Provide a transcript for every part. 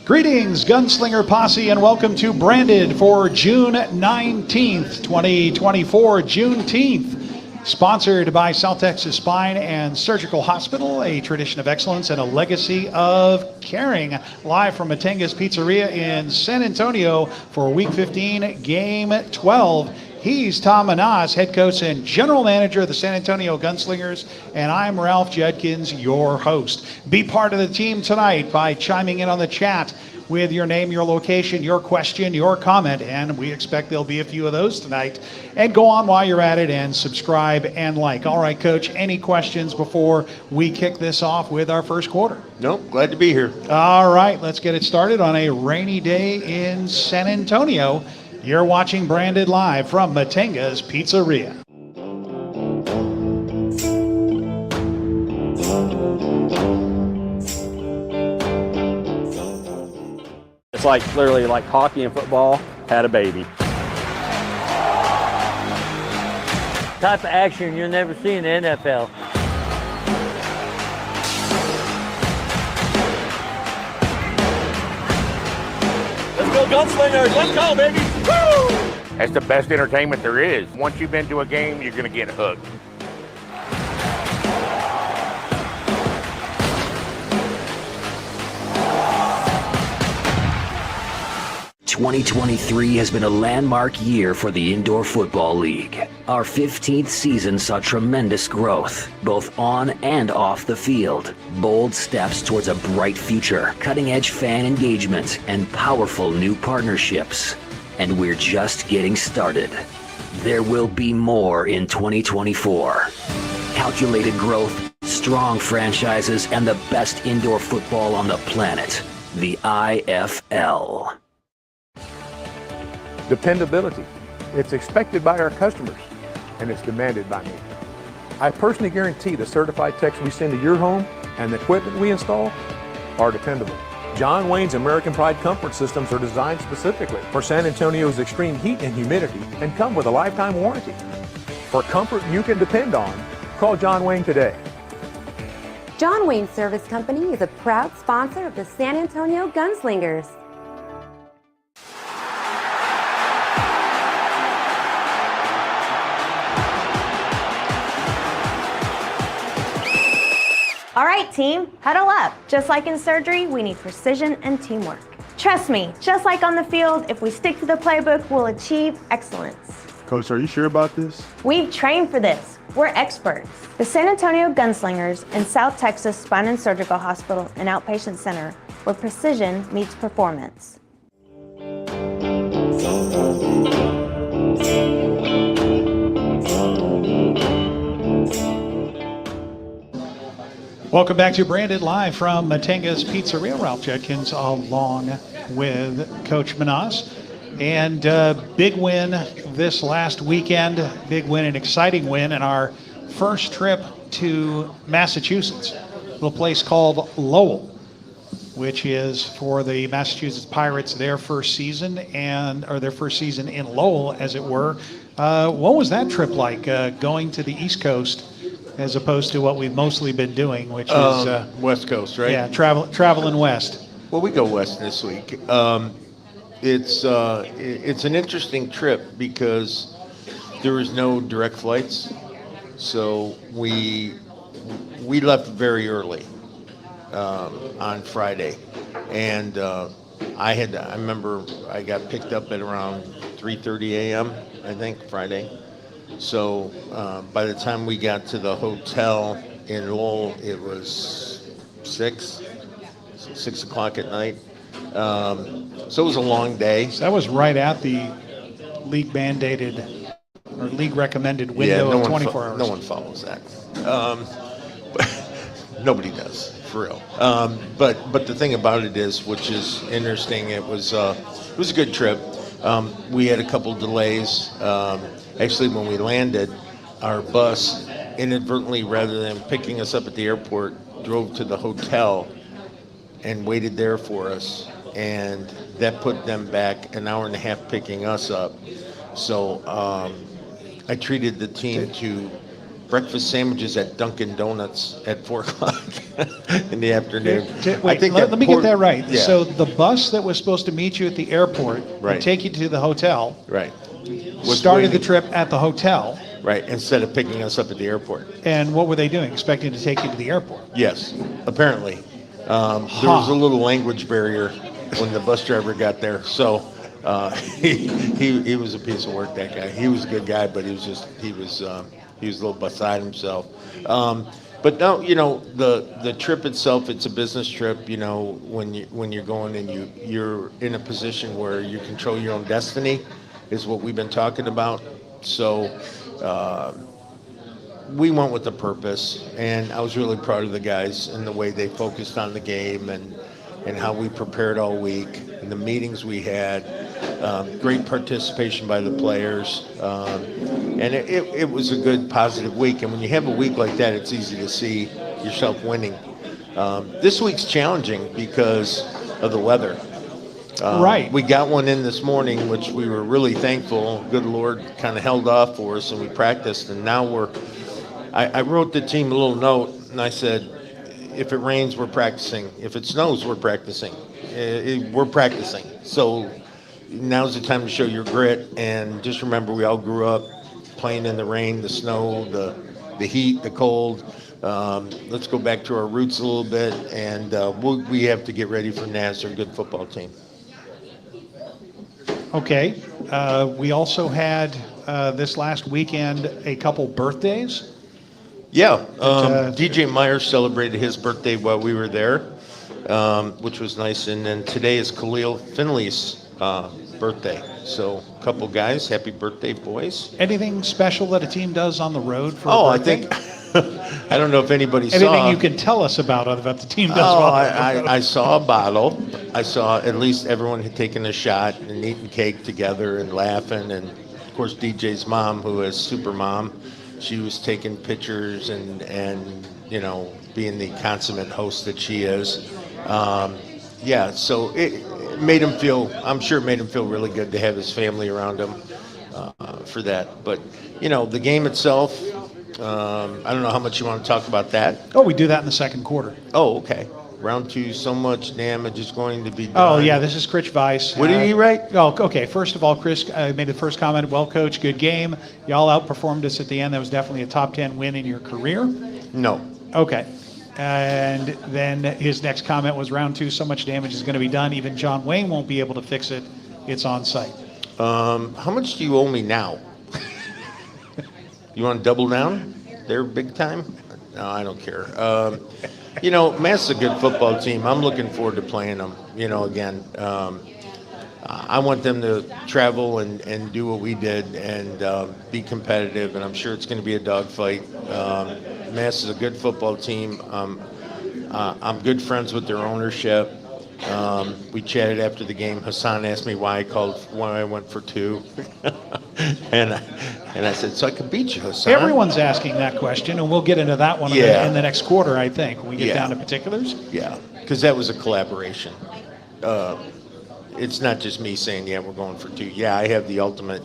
Greetings, Gunslinger Posse, and welcome to Branded for June 19th, 2024, Juneteenth. Sponsored by South Texas Spine and Surgical Hospital, a tradition of excellence and a legacy of caring. Live from Matenga's Pizzeria in San Antonio for Week 15, Game 12. He's Tom Manas, head coach and general manager of the San Antonio Gunslingers, and I'm Ralph Judkins, your host. Be part of the team tonight by chiming in on the chat with your name, your location, your question, your comment, and we expect there'll be a few of those tonight. And go on while you're at it and subscribe and like. All right, Coach, any questions before we kick this off with our first quarter? Nope, glad to be here. All right, let's get it started on a rainy day in San Antonio. You're watching Branded live from Matenga's Pizzeria. It's like literally like hockey and football had a baby. Type of action you'll never see in the NFL. Let's go Gunslingers, let's go baby! Woo! That's the best entertainment there is. Once you've been to a game, you're going to get hooked. 2023 has been a landmark year for the Indoor Football League. Our 15th season saw tremendous growth, both on and off the field. Bold steps towards a bright future, cutting-edge fan engagement, and powerful new partnerships. And we're just getting started. There will be more in 2024. Calculated growth, strong franchises, and the best indoor football on the planet. The IFL. Dependability. It's expected by our customers, and it's demanded by me. I personally guarantee the certified techs we send to your home and the equipment we install are dependable. John Wayne's American Pride comfort systems are designed specifically for San Antonio's extreme heat and humidity and come with a lifetime warranty. For comfort you can depend on, call John Wayne today. John Wayne Service Company is a proud sponsor of the San Antonio Gunslingers. All right, team, huddle up. Just like in surgery, we need precision and teamwork. Trust me, just like on the field, if we stick to the playbook, we'll achieve excellence. Coach, are you sure about this? We've trained for this. We're experts. The San Antonio Gunslingers and South Texas Spine and Surgical Hospital and Outpatient Center, where precision meets performance. Welcome back to Branded live from Matenga's Pizzeria. Ralph Judkins along with Coach Manas. And big win this last weekend. Big win, an exciting win in our first trip to Massachusetts. A little place called Lowell, which is for the Massachusetts Pirates, their first season, or their first season in Lowell, as it were. What was that trip like, going to the East Coast as opposed to what we've mostly been doing, which is West Coast, right? Yeah, traveling west. Well, we go west this week. It's an interesting trip because there was no direct flights, so we left very early on Friday, and I remember I got picked up at around 3:30 a.m. I think Friday. So by the time we got to the hotel in Lowell, it was 6 o'clock at night. So it was a long day. So that was right at the league mandated or league recommended window no of one 24 hours. No one follows that. Nobody does, for real. But the thing about it is, which is interesting, it was a good trip. We had a couple delays. Actually, when we landed, our bus inadvertently, rather than picking us up at the airport, drove to the hotel and waited there for us. And that put them back an hour and a half picking us up. So I treated the team to breakfast sandwiches at Dunkin' Donuts at 4 o'clock in the afternoon. Wait, let me get that right. Yeah. So the bus that was supposed to meet you at the airport Right. and take you to the hotel Right. started the waiting- trip at the hotel. Right, instead of picking us up at the airport. And what were they doing? Expecting to take you to the airport? Yes, apparently. There was a little language barrier when the bus driver got there. So he was a piece of work, that guy. He was a good guy, but he was a little beside himself. But no, the trip itself, it's a business trip. When you're going and you're in a position where you control your own destiny, is what we've been talking about. So we went with a purpose, and I was really proud of the guys and the way they focused on the game and how we prepared all week and the meetings we had. Great participation by the players, and it was a good, positive week. And when you have a week like that, it's easy to see yourself winning. This week's challenging because of the weather. Right. We got one in this morning, which we were really thankful. Good Lord kind of held off for us, and we practiced. And now I wrote the team a little note, and I said, if it rains, we're practicing. If it snows, we're practicing. We're practicing. So now's the time to show your grit. And just remember, we all grew up playing in the rain, the snow, the heat, the cold. Let's go back to our roots a little bit, and we have to get ready for NAS. They're a good football team. Okay. We also had this last weekend a couple birthdays. Yeah, DJ Myers celebrated his birthday while we were there, which was nice. And then today is Khalil Finley's birthday. So a couple guys, happy birthday, boys. Anything special that a team does on the road for a I birthday? think, I don't know if anybody saw. Anything you can tell us about the team does Oh, while on the road? I saw a bottle. I saw at least everyone had taken a shot and eating cake together and laughing. And of course, DJ's mom, who is super mom, she was taking pictures and being the consummate host that she is. So it made him feel, I'm sure it made him feel really good to have his family around him for that. But, the game itself, I don't know how much you want to talk about that. Oh, we do that in the second quarter. Oh, okay. Round 2, so much damage is going to be done. Oh, yeah, this is Chris Weiss. What did he write? Oh, okay. First of all, Chris made the first comment, well coached, good game. Y'all outperformed us at the end. That was definitely a top 10 win in your career. No. Okay. And then his next comment was round 2, so much damage is going to be done. Even John Wayne won't be able to fix it. It's on site. How much do you owe me now? You want to double down? They're big time? No, I don't care. Matt's a good football team. I'm looking forward to playing them. Again, I want them to travel and do what we did and be competitive, and I'm sure it's going to be a dogfight. Mass is a good football team. I'm good friends with their ownership. We chatted after the game. Hassan asked me why I went for 2, and I said, so I could beat you, Hassan. Everyone's asking that question, and we'll get into that one in the next quarter, I think, when we get down to particulars. Yeah, because that was a collaboration. It's not just me saying, yeah, we're going for 2. Yeah, I have the ultimate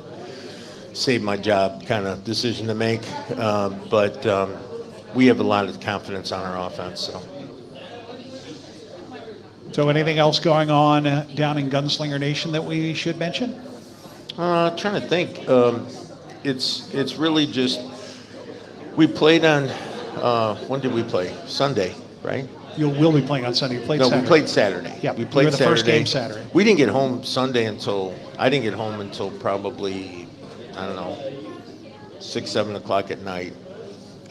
save my job kind of decision to make, but we have a lot of confidence on our offense. So anything else going on down in Gunslinger Nation that we should mention? Trying to think. It's really just, we played on, when did we play? Sunday, right? We'll be playing on Sunday. Saturday. We played Saturday. Yeah, we played were the Saturday. first game Saturday. We didn't get home Sunday I didn't get home until probably, I don't know, 6, 7 o'clock at night.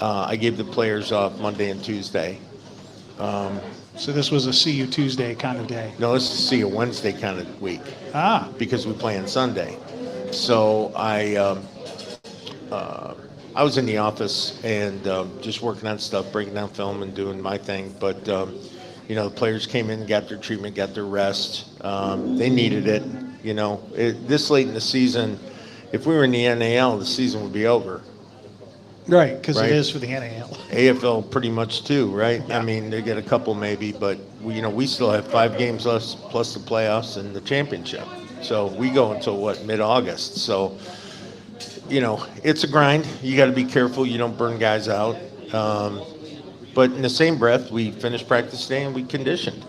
I gave the players off Monday and Tuesday. So this was a see you Tuesday kind of day. No, this is see you Wednesday kind of week. Because we play on Sunday. So I was in the office and just working on stuff, breaking down film and doing my thing. But, the players came in, got their treatment, got their rest. They needed it. This late in the season, if we were in the NAL, the season would be over. Right, because Right. it is for the NAL. AFL pretty much too, right? Yeah. I mean, they get a couple maybe, but we still have 5 games left plus the playoffs and the championship. So we go until mid-August. So, it's a grind. You got to be careful you don't burn guys out. But in the same breath, we finished practice today and we conditioned.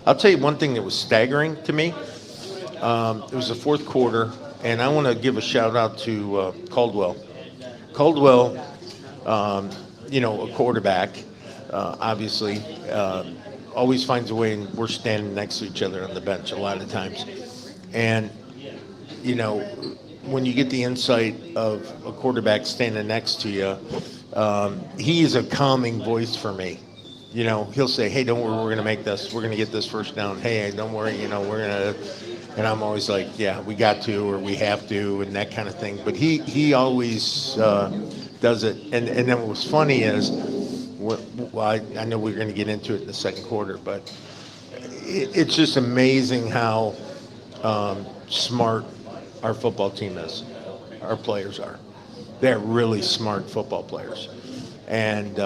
I'll tell you one thing that was staggering to me. It was the fourth quarter, and I want to give a shout out to Caldwell. Caldwell, a quarterback, obviously, always finds a way, and we're standing next to each other on the bench a lot of times. And, when you get the insight of a quarterback standing next to you, he is a calming voice for me. He'll say, hey, don't worry, we're going to make this. We're going to get this first down. Hey, don't worry, we're going to. And I'm always like, yeah, we got to, or we have to, and that kind of thing. But he always does it. And then what was funny is, I know we're going to get into it in the second quarter, but it's just amazing how smart our football team is. Our players are. They're really smart football players. And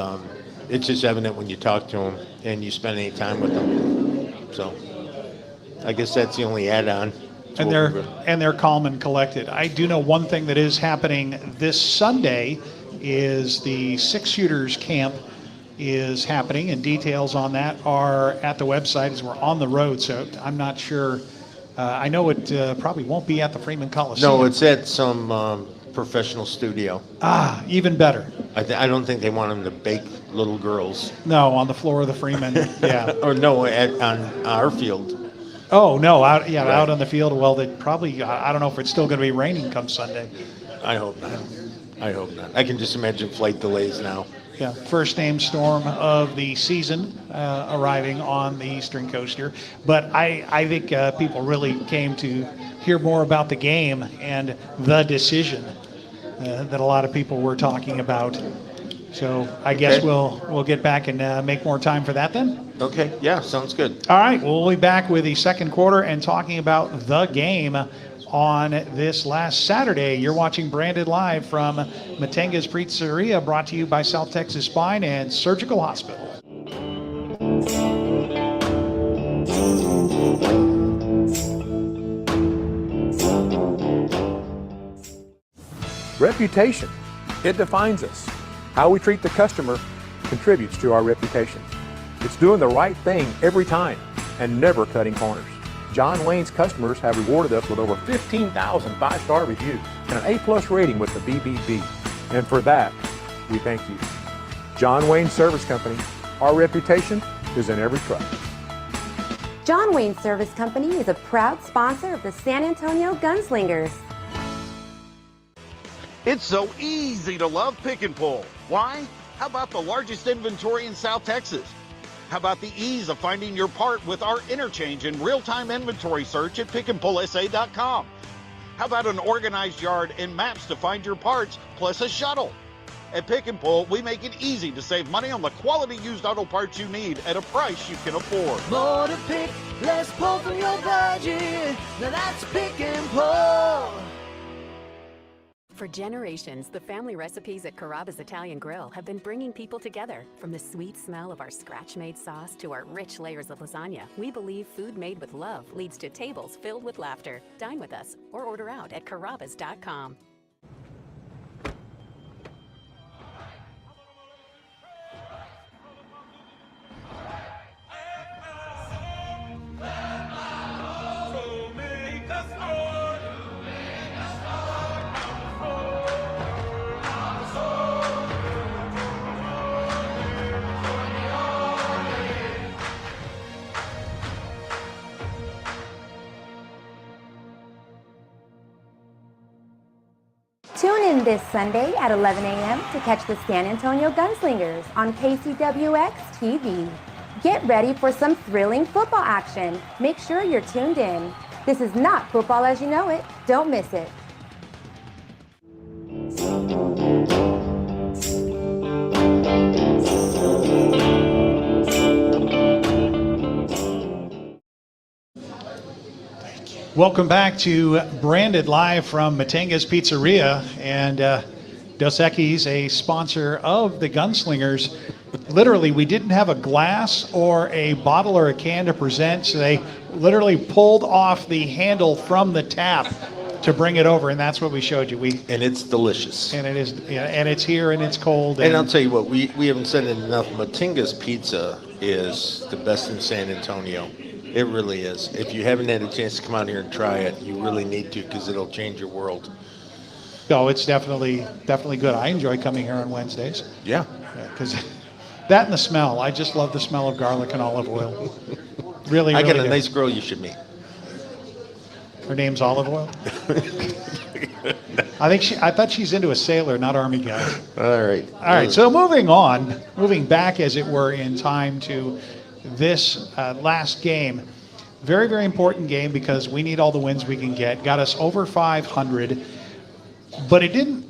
it's just evident when you talk to them and you spend any time with them. So I guess that's the only add-on. And they're calm and collected. I do know one thing that is happening this Sunday is the 6-shooters camp is happening, and details on that are at the website as we're on the road. So I'm not sure. I know it probably won't be at the Freeman Coliseum. No, it's at some professional studio. Even better. I don't think they want them to bake little girls. No, on the floor of the Freeman. Yeah. Or no, on our field. Oh no, out Right. out on the field. Well, they probably. I don't know if it's still going to be raining come Sunday. I hope not. I can just imagine flight delays now. Yeah, first named storm of the season arriving on the eastern coast here. But I think people really came to hear more about the game and the decision that a lot of people were talking about. So I guess we'll get back and make more time for that then. Okay, yeah, sounds good. All right, we'll be back with the second quarter and talking about the game on this last Saturday. You're watching Branded Live from Matenga's Pizzeria, brought to you by South Texas Spine and Surgical Hospital. Reputation, it defines us. How we treat the customer contributes to our reputation. It's doing the right thing every time and never cutting corners. John Wayne's customers have rewarded us with over 15,000 5-star reviews and an A+ rating with the BBB. And for that, we thank you. John Wayne Service Company, our reputation is in every truck. John Wayne Service Company is a proud sponsor of the San Antonio Gunslingers. It's so easy to love Pick and Pull. Why? How about the largest inventory in South Texas? How about the ease of finding your part with our interchange and real-time inventory search at pickandpullsa.com? How about an organized yard and maps to find your parts, plus a shuttle? At Pick and Pull, we make it easy to save money on the quality used auto parts you need at a price you can afford. More to pick, less pull from your budget. Now that's Pick and Pull. For generations, the family recipes at Carrabba's Italian Grill have been bringing people together. From the sweet smell of our scratch-made sauce to our rich layers of lasagna, we believe food made with love leads to tables filled with laughter. Dine with us or order out at carrabbas.com. this Sunday at 11 a.m. to catch the San Antonio Gunslingers on KCWX TV. Get ready for some thrilling football action. Make sure you're tuned in. This is not football as you know it. Don't miss it. Welcome back to Branded live from Matanga's Pizzeria, and Dos Equis, a sponsor of the Gunslingers. Literally, we didn't have a glass or a bottle or a can to present, so they literally pulled off the handle from the tap to bring it over, and that's what we showed you. And it's delicious. And it is, yeah, and it's here, and it's cold. And I'll tell you what, we haven't said it enough. Matanga's Pizza is the best in San Antonio. It really is. If you haven't had a chance to come out here and try it, you really need to, because it'll change your world. Oh, it's definitely good. I enjoy coming here on Wednesdays. Yeah. Because that and the smell. I just love the smell of garlic and olive oil. Really, I got really a good. nice girl you should meet. Her name's Olive Oil. I thought she's into a sailor, not Army guy. All right. All right. So moving back, as it were, in time to this last game. Very, very important game because we need all the wins we can get. Got us over 500, but it didn't.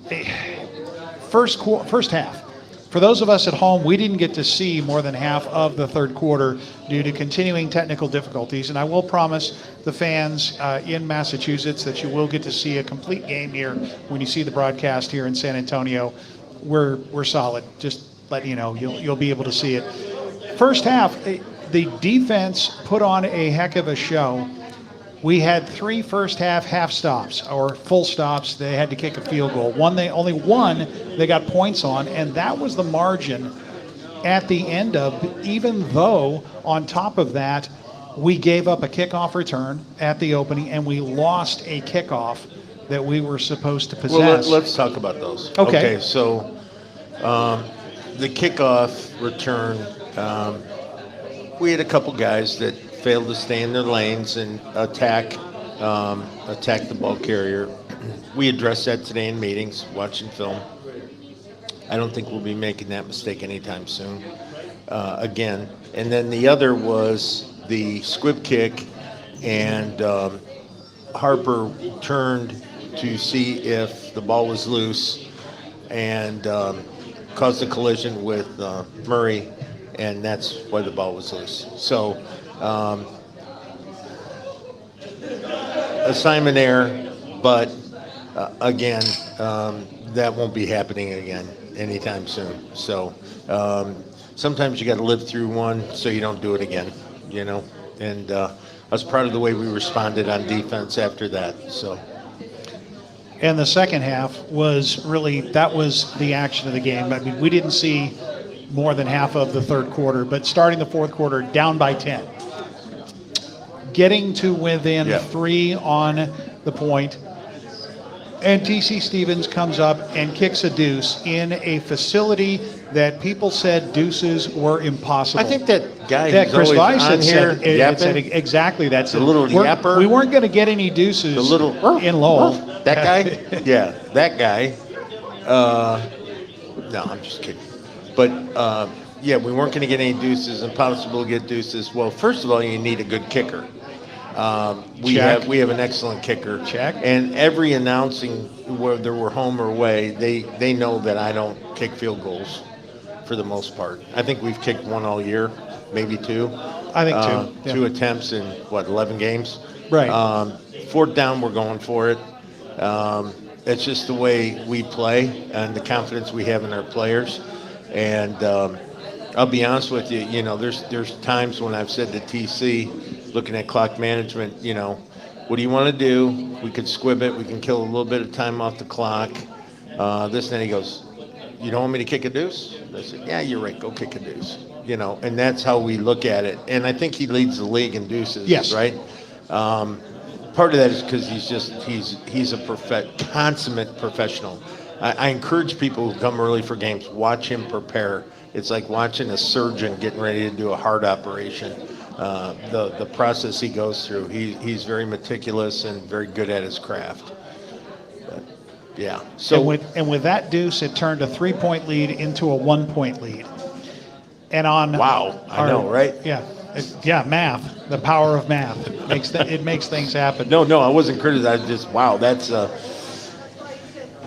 First half. For those of us at home, we didn't get to see more than half of the third quarter due to continuing technical difficulties. And I will promise the fans in Massachusetts that you will get to see a complete game here when you see the broadcast here in San Antonio. We're solid. Just letting you know, you'll be able to see it. First half, the defense put on a heck of a show. We had 3 first half stops or full stops. They had to kick a field goal. Only one they got points on, and that was the margin at the end of, even though on top of that, we gave up a kickoff return at the opening and we lost a kickoff that we were supposed to possess. Well, let's talk about those. Okay. So the kickoff return, we had a couple guys that failed to stay in their lanes and attack the ball carrier. We addressed that today in meetings, watching film. I don't think we'll be making that mistake anytime soon again. And then the other was the squib kick, and Harper turned to see if the ball was loose and caused a collision with Murray, and that's why the ball was loose. So assignment error, but again, that won't be happening again anytime soon. So sometimes you got to live through one so you don't do it again, you know. And I was proud of the way we responded on defense after that. So. And the second half was really, that was the action of the game. I mean, we didn't see more than half of the third quarter, but starting the fourth quarter down by 10. Getting to within 3 on the point, and TC Stevens comes up and kicks a deuce in a facility that people said deuces were impossible. I think that guy that Chris Weiss on had here said exactly that's the little yapper. We weren't going to get any deuces in Lowell. That guy? Yeah, that guy. No, I'm just kidding. But yeah, we weren't going to get any deuces. Impossible to get deuces. Well, first of all, you need a good kicker. We have an excellent kicker. Check. And every announcing, whether we're home or away, they know that I don't kick field goals for the most part. I think we've kicked 1 all year, maybe 2. I think 2. 2 attempts in 11 games. Right. 4th down, we're going for it. It's just the way we play and the confidence we have in our players. And I'll be honest with you, you know, there's times when I've said to TC, looking at clock management, you know, what do you want to do? We could squib it. We can kill a little bit of time off the clock. This and then he goes, you don't want me to kick a deuce? I said, yeah, you're right. Go kick a deuce. You know, and that's how we look at it. And I think he leads the league in deuces, yes. Right? Part of that is because he's a consummate professional. I encourage people who come early for games, watch him prepare. It's like watching a surgeon getting ready to do a heart operation. The process he goes through, he's very meticulous and very good at his craft. But Yeah. So and with that deuce, it turned a 3-point lead into a 1-point lead. And on wow, I know, right? Yeah, math, the power of math it makes things happen. No, I wasn't criticizing. Just wow, that's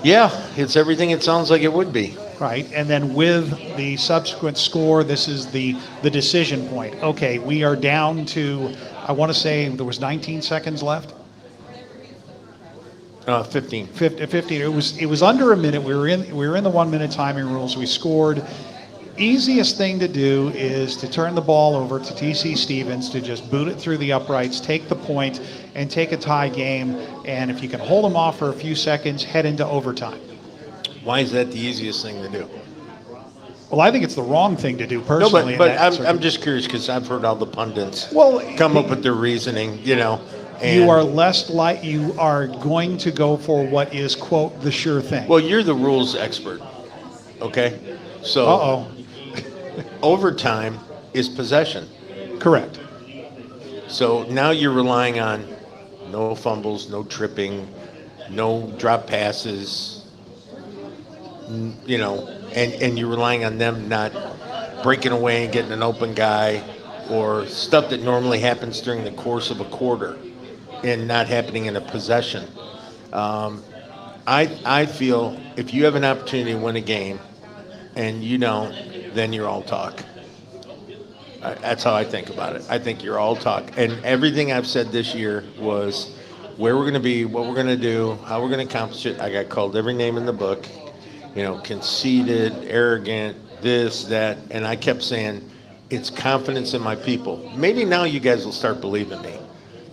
it's everything it sounds like it would be. Right, and then with the subsequent score, this is the decision point. Okay, we are down to, I want to say there was 19 seconds left. 15. 15. It was under a minute. We were in the 1 minute timing rules. We scored. Easiest thing to do is to turn the ball over to TC Stevens to just boot it through the uprights, take the point, and take a tie game. And if you can hold them off for a few seconds, head into overtime. Why is that the easiest thing to do? Well, I think it's the wrong thing to do personally. No, but I'm just curious because I've heard all the pundits come up with their reasoning, And you are you are going to go for what is, quote, the sure thing. Well, you're the rules expert, okay? So overtime is possession. Correct. So now you're relying on no fumbles, no tripping, no drop passes, and you're relying on them not breaking away and getting an open guy or stuff that normally happens during the course of a quarter and not happening in a possession. I feel if you have an opportunity to win a game and you don't, then you're all talk. That's how I think about it. I think you're all talk. And everything I've said this year was where we're going to be, what we're going to do, how we're going to accomplish it. I got called every name in the book, conceited, arrogant, this, that. And I kept saying, it's confidence in my people. Maybe now you guys will start believing me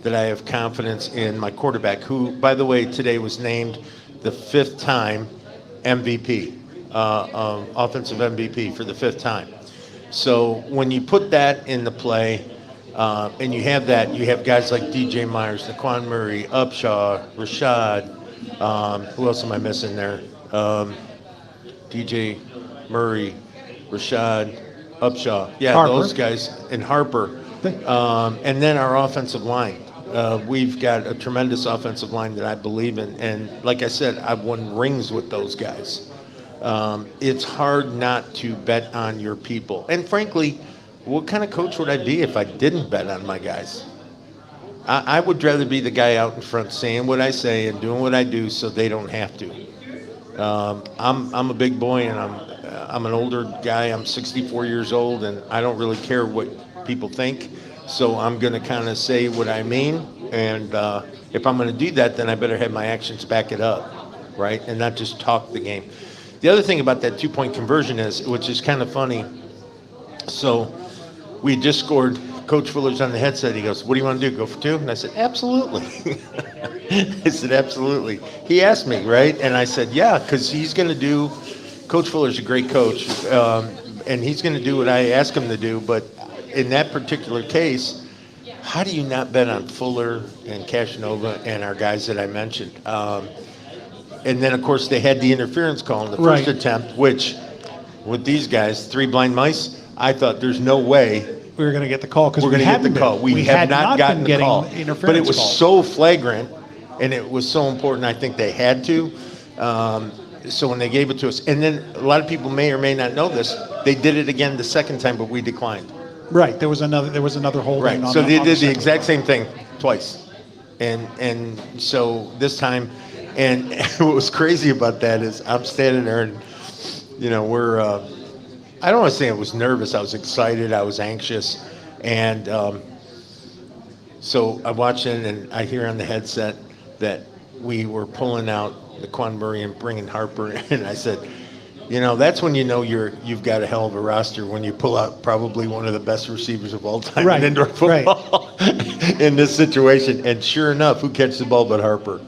that I have confidence in my quarterback, who, by the way, today was named the 5th time MVP, offensive MVP for the 5th time. So when you put that into play, and you have that, you have guys like DJ Myers, Naquan Murray, Upshaw, Rashad. Who else am I missing there? DJ Murray, Rashad, Upshaw. Yeah, Harper. Those guys, and Harper. And then our offensive line. We've got a tremendous offensive line that I believe in. And like I said, I've won rings with those guys. It's hard not to bet on your people. And frankly, what kind of coach would I be if I didn't bet on my guys? I would rather be the guy out in front saying what I say and doing what I do so they don't have to. I'm a big boy and I'm an older guy. I'm 64 years old and I don't really care what people think. So I'm going to kind of say what I mean. And if I'm going to do that, then I better have my actions back it up, right? And not just talk the game. The other thing about that 2-point conversion is, which is kind of funny, so we just scored. Coach Fuller's on the headset. He goes, what do you want to do, go for 2? And I said, absolutely. I said, absolutely. He asked me, right? And I said, yeah, because he's going to do, Coach Fuller's a great coach, and he's going to do what I ask him to do. But in that particular case, how do you not bet on Fuller and Cashinova and our guys that I mentioned? And then, of course, they had the interference call in the first attempt, which, with these guys, 3 blind mice, I thought there's no way we were going to get the call because we're going to get the call. We have not gotten the call. But it was so flagrant, and it was so important, I think they had to. So when they gave it to us, and then a lot of people may or may not know this, they did it again the second time, but we declined. Right. There was another holding. Right. On so they on did the exact same thing twice, and so this time, and what was crazy about that is I'm standing there, and we're. I don't want to say I was nervous. I was excited. I was anxious, and so I'm watching, and I hear on the headset that we were pulling out Naquan Murray and bringing Harper, and I said, that's when you've got a hell of a roster when you pull out probably one of the best receivers of all time in indoor football in this situation. And sure enough, who catches the ball but Harper?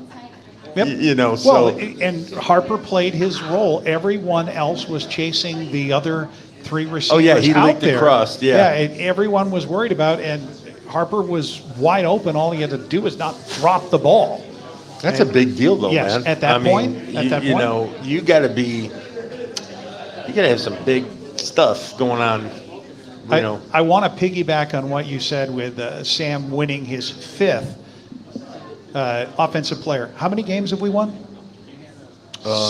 Yep. So. Well, and Harper played his role. Everyone else was chasing the other 3 receivers. Oh yeah, he out leaked there. Across. Yeah. And everyone was worried about, and Harper was wide open. All he had to do was not drop the ball. That's a big deal, though, yes, man. At that point, you got to have some big stuff going on. I want to piggyback on what you said with Sam winning his 5th offensive player. How many games have we won?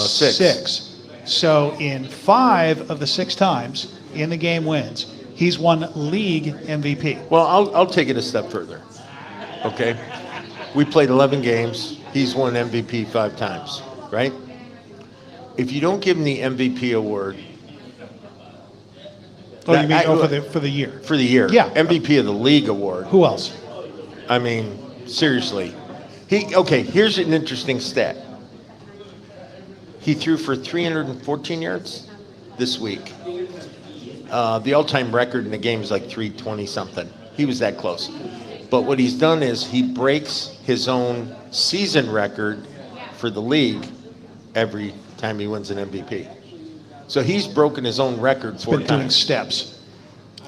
Six. So in 5 of the 6 times in the game wins, he's won league MVP. Well, I'll take it a step further. Okay, we played 11 games. He's won MVP 5 times, right? If you don't give him the MVP award, Oh, you mean for the year? For the year, Yeah. MVP of the league award. Who else? I mean, seriously. Here's an interesting stat. He threw for 314 yards this week. The all-time record in the game is like 320 something. He was that close. But what he's done is he breaks his own season record for the league every time he wins an MVP. So he's broken his own record 4 Been times. doing steps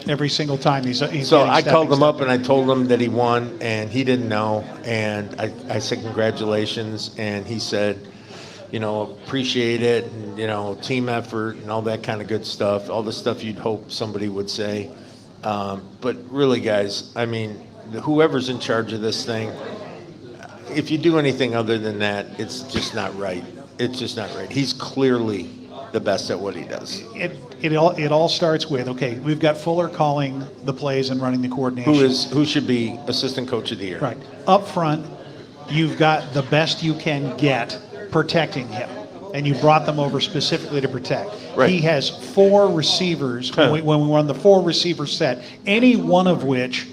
every single time he's So getting I called stepping him up and I told him that he won, and he didn't know. And I said, congratulations. And he said, appreciate it, and, team effort and all that kind of good stuff, all the stuff you'd hope somebody would say. But really, guys, I mean, whoever's in charge of this thing, if you do anything other than that, it's just not right. It's just not right. He's clearly the best at what he does. It all starts with, okay, we've got Fuller calling the plays and running the coordination. Who should be assistant coach of the year? Right. Up front, you've got the best you can get protecting him, and you brought them over specifically to protect. Right. He has 4 receivers when we run the 4 receiver set, any one of which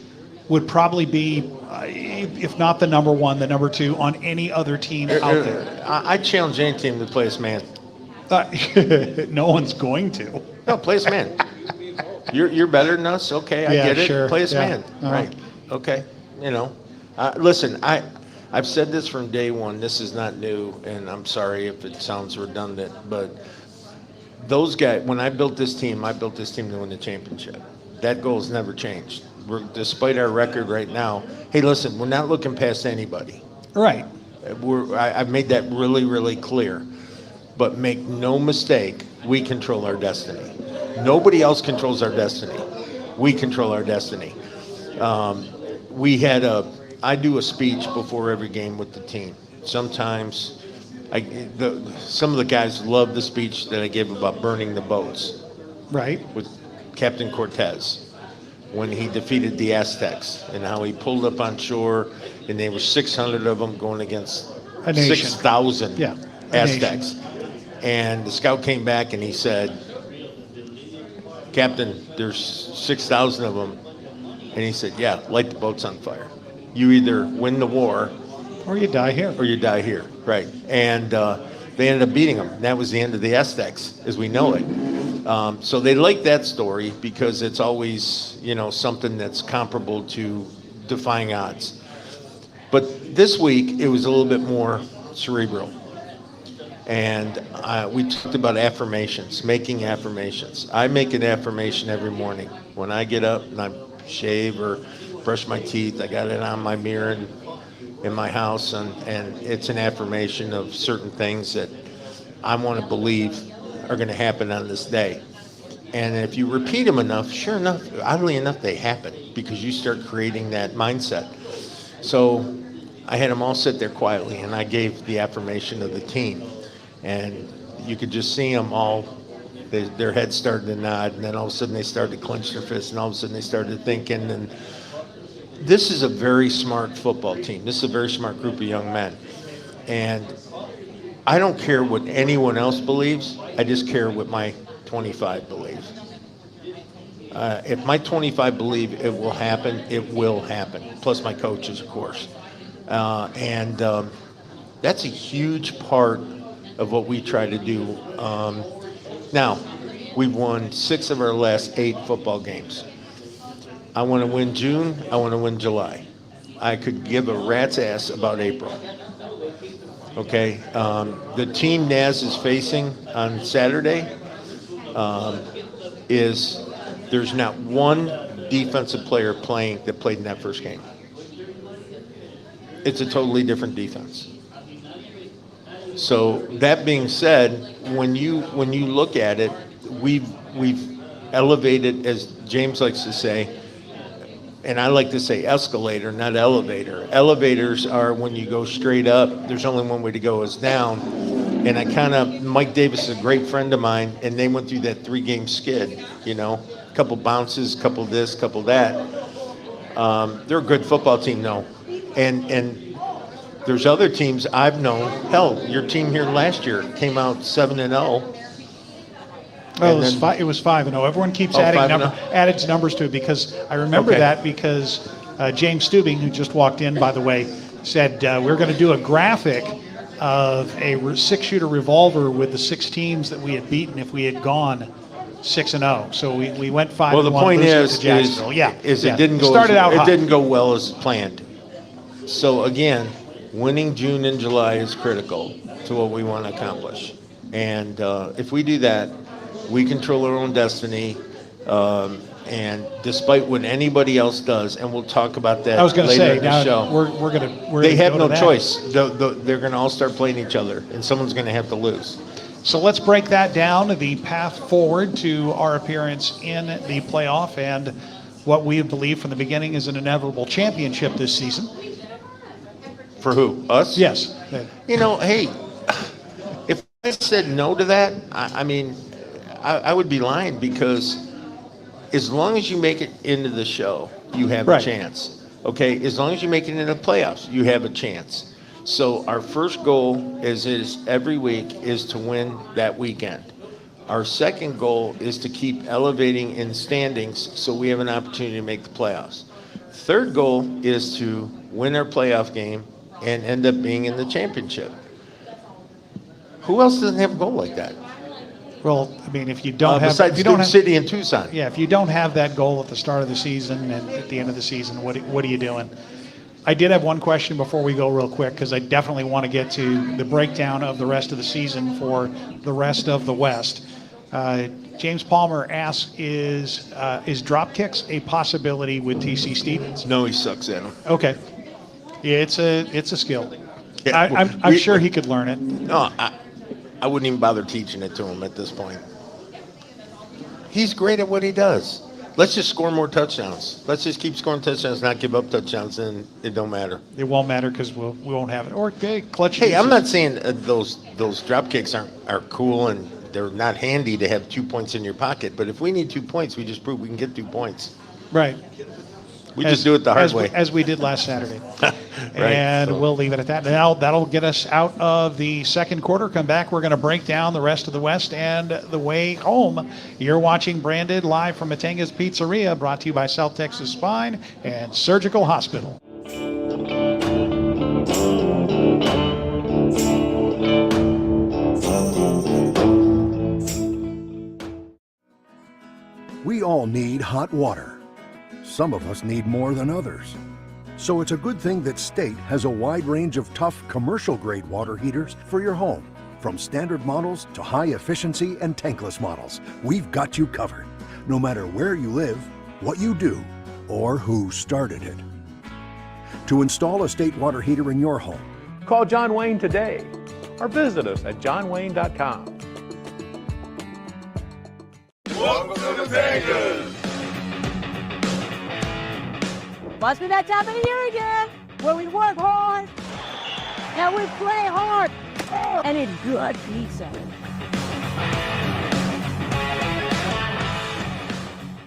would probably be, if not the number 1, the number 2 on any other team out there. I challenge any team to play us man. No one's going to. No, play us man. You're better than us. Okay, I get it. Sure. Play us Yeah. man. Right. Okay. Listen, I've said this from day one. This is not new, and I'm sorry if it sounds redundant, but those guys, when I built this team to win the championship. That goal's never changed. Despite our record right now, hey, listen, we're not looking past anybody. Right. I've made that really, really clear. But make no mistake, we control our destiny. Nobody else controls our destiny. We control our destiny. I do a speech before every game with the team. Sometimes, some of the guys love the speech that I give about burning the boats. Right. With Captain Cortez, when he defeated the Aztecs, and how he pulled up on shore, and there were 600 of them going against 6,000 Aztecs. And the scout came back and he said, Captain, there's 6,000 of them. And he said, yeah, light the boats on fire. You either win the war or you die here. Right. And they ended up beating them. And that was the end of the Aztecs as we know it. So they like that story because it's always, something that's comparable to defying odds. But this week, it was a little bit more cerebral. And we talked about affirmations, making affirmations. I make an affirmation every morning. When I get up and I shave or brush my teeth, I got it on my mirror in my house, and it's an affirmation of certain things that I want to believe are going to happen on this day. And if you repeat them enough, sure enough, oddly enough, they happen because you start creating that mindset. So I had them all sit there quietly, and I gave the affirmation of the team. And you could just see them all, their heads started to nod, and then all of a sudden they started to clench their fists, and all of a sudden they started thinking. And this is a very smart football team. This is a very smart group of young men. And I don't care what anyone else believes. I just care what my 25 believe. If my 25 believe it will happen, it will happen. Plus my coaches, of course. And that's a huge part of what we try to do. Now, we've won 6 of our last 8 football games. I want to win June. I want to win July. I could give a rat's ass about April. Okay? The team Naz is facing on Saturday there's not one defensive player that played in that first game. It's a totally different defense. So that being said, when you look at it, we've elevated, as James likes to say, and I like to say escalator, not elevator. Elevators are when you go straight up. There's only one way to go, is down. And Mike Davis is a great friend of mine, and they went through that 3-game skid, a couple bounces, couple this, couple that. They're a good football team, though. And there's other teams I've known. Hell, your team here last year came out 7-0. Well, it was 5-0. Everyone keeps added numbers to it because I remember that because James Stubing, who just walked in, by the way, said we're going to do a graphic of a 6-shooter revolver with the 6 teams that we had beaten if we had gone 6-0. So we went 5-1. Well, the point is to Jacksonville. it didn't go. It didn't go well as planned. So again, winning June and July is critical to what we want to accomplish. And if we do that, we control our own destiny. And despite what anybody else does, and we'll talk about that later in the show. They have no choice. They're going to all start playing each other, and someone's going to have to lose. So let's break that down, the path forward to our appearance in the playoff and what we believe from the beginning is an inevitable championship this season. For who? Us? Yes. Hey, if I said no to that, I would be lying because as long as you make it into the show, you have a chance. Okay? As long as you make it into the playoffs, you have a chance. So our first goal is every week is to win that weekend. Our second goal is to keep elevating in standings so we have an opportunity to make the playoffs. Third goal is to win our playoff game and end up being in the championship. Who else doesn't have a goal like that? Well, if you don't have, besides if you don't have City and Tucson. Yeah, if you don't have that goal at the start of the season and at the end of the season, what are you doing? I did have one question before we go real quick because I definitely want to get to the breakdown of the rest of the season for the rest of the West. James Palmer asks, is drop kicks a possibility with TC Stevens? No, he sucks at them. Okay. Yeah, it's a skill. Yeah, I'm sure he could learn it. No, I wouldn't even bother teaching it to him at this point. He's great at what he does. Let's just score more touchdowns. Let's just keep scoring touchdowns, not give up touchdowns, and it don't matter. It won't matter because we won't have it. Or clutch. Hey, I'm not saying those drop kicks are cool and they're not handy to have 2 points in your pocket, but if we need 2 points, we just prove we can get 2 points. Right. We just do it the hard way. As we did last Saturday. Right, and we'll leave it at that. Now, that'll get us out of the second quarter. Come back. We're going to break down the rest of the West and the way home. You're watching Branded live from Matanga's Pizzeria, brought to you by South Texas Spine and Surgical Hospital. We all need hot water. Some of us need more than others. So it's a good thing that State has a wide range of tough commercial-grade water heaters for your home. From standard models to high-efficiency and tankless models, we've got you covered, no matter where you live, what you do, or who started it. To install a State water heater in your home, Call John Wayne today or visit us at johnwayne.com. Welcome to Vegas. Must be that time of the year again, where we work hard and we play hard and eat good pizza.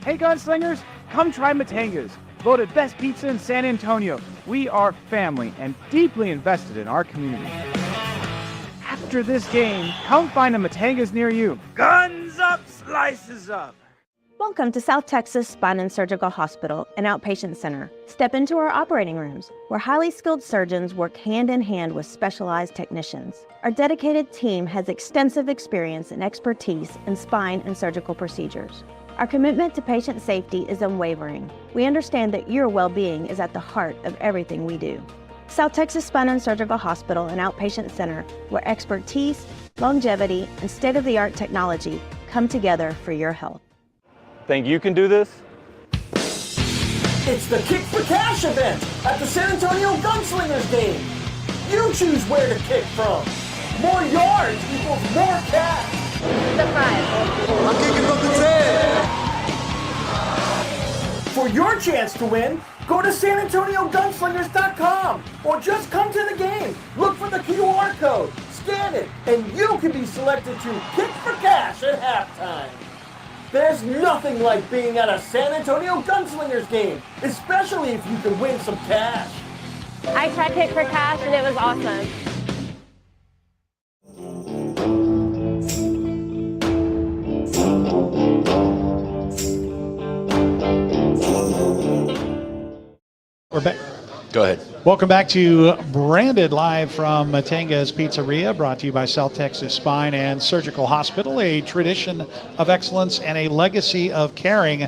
Hey gunslingers, come try Matanga's, voted best pizza in San Antonio. We are family and deeply invested in our community. After this game, come find a Matanga's near you. Guns up, slices up. Welcome to South Texas Spine and Surgical Hospital and Outpatient Center. Step into our operating rooms, where highly skilled surgeons work hand in hand with specialized technicians. Our dedicated team has extensive experience and expertise in spine and surgical procedures. Our commitment to patient safety is unwavering. We understand that your well-being is at the heart of everything we do. South Texas Spine and Surgical Hospital and Outpatient Center, where expertise, longevity, and state-of-the-art technology come together for your health. Think you can do this? It's the Kick for Cash event at the San Antonio Gunslingers game. You choose where to kick from. More yards equals more cash. The 5. I'm kicking from the 10. For your chance to win, go to SanAntonioGunslingers.com or just come to the game. Look for the QR code. Scan it, and you can be selected to kick for cash at halftime. There's nothing like being at a San Antonio Gunslingers game, especially if you can win some cash. I tried Kick for Cash and it was awesome. We're back. Go ahead. Welcome back to Branded live from Matanga's Pizzeria, brought to you by South Texas Spine and Surgical Hospital, a tradition of excellence and a legacy of caring.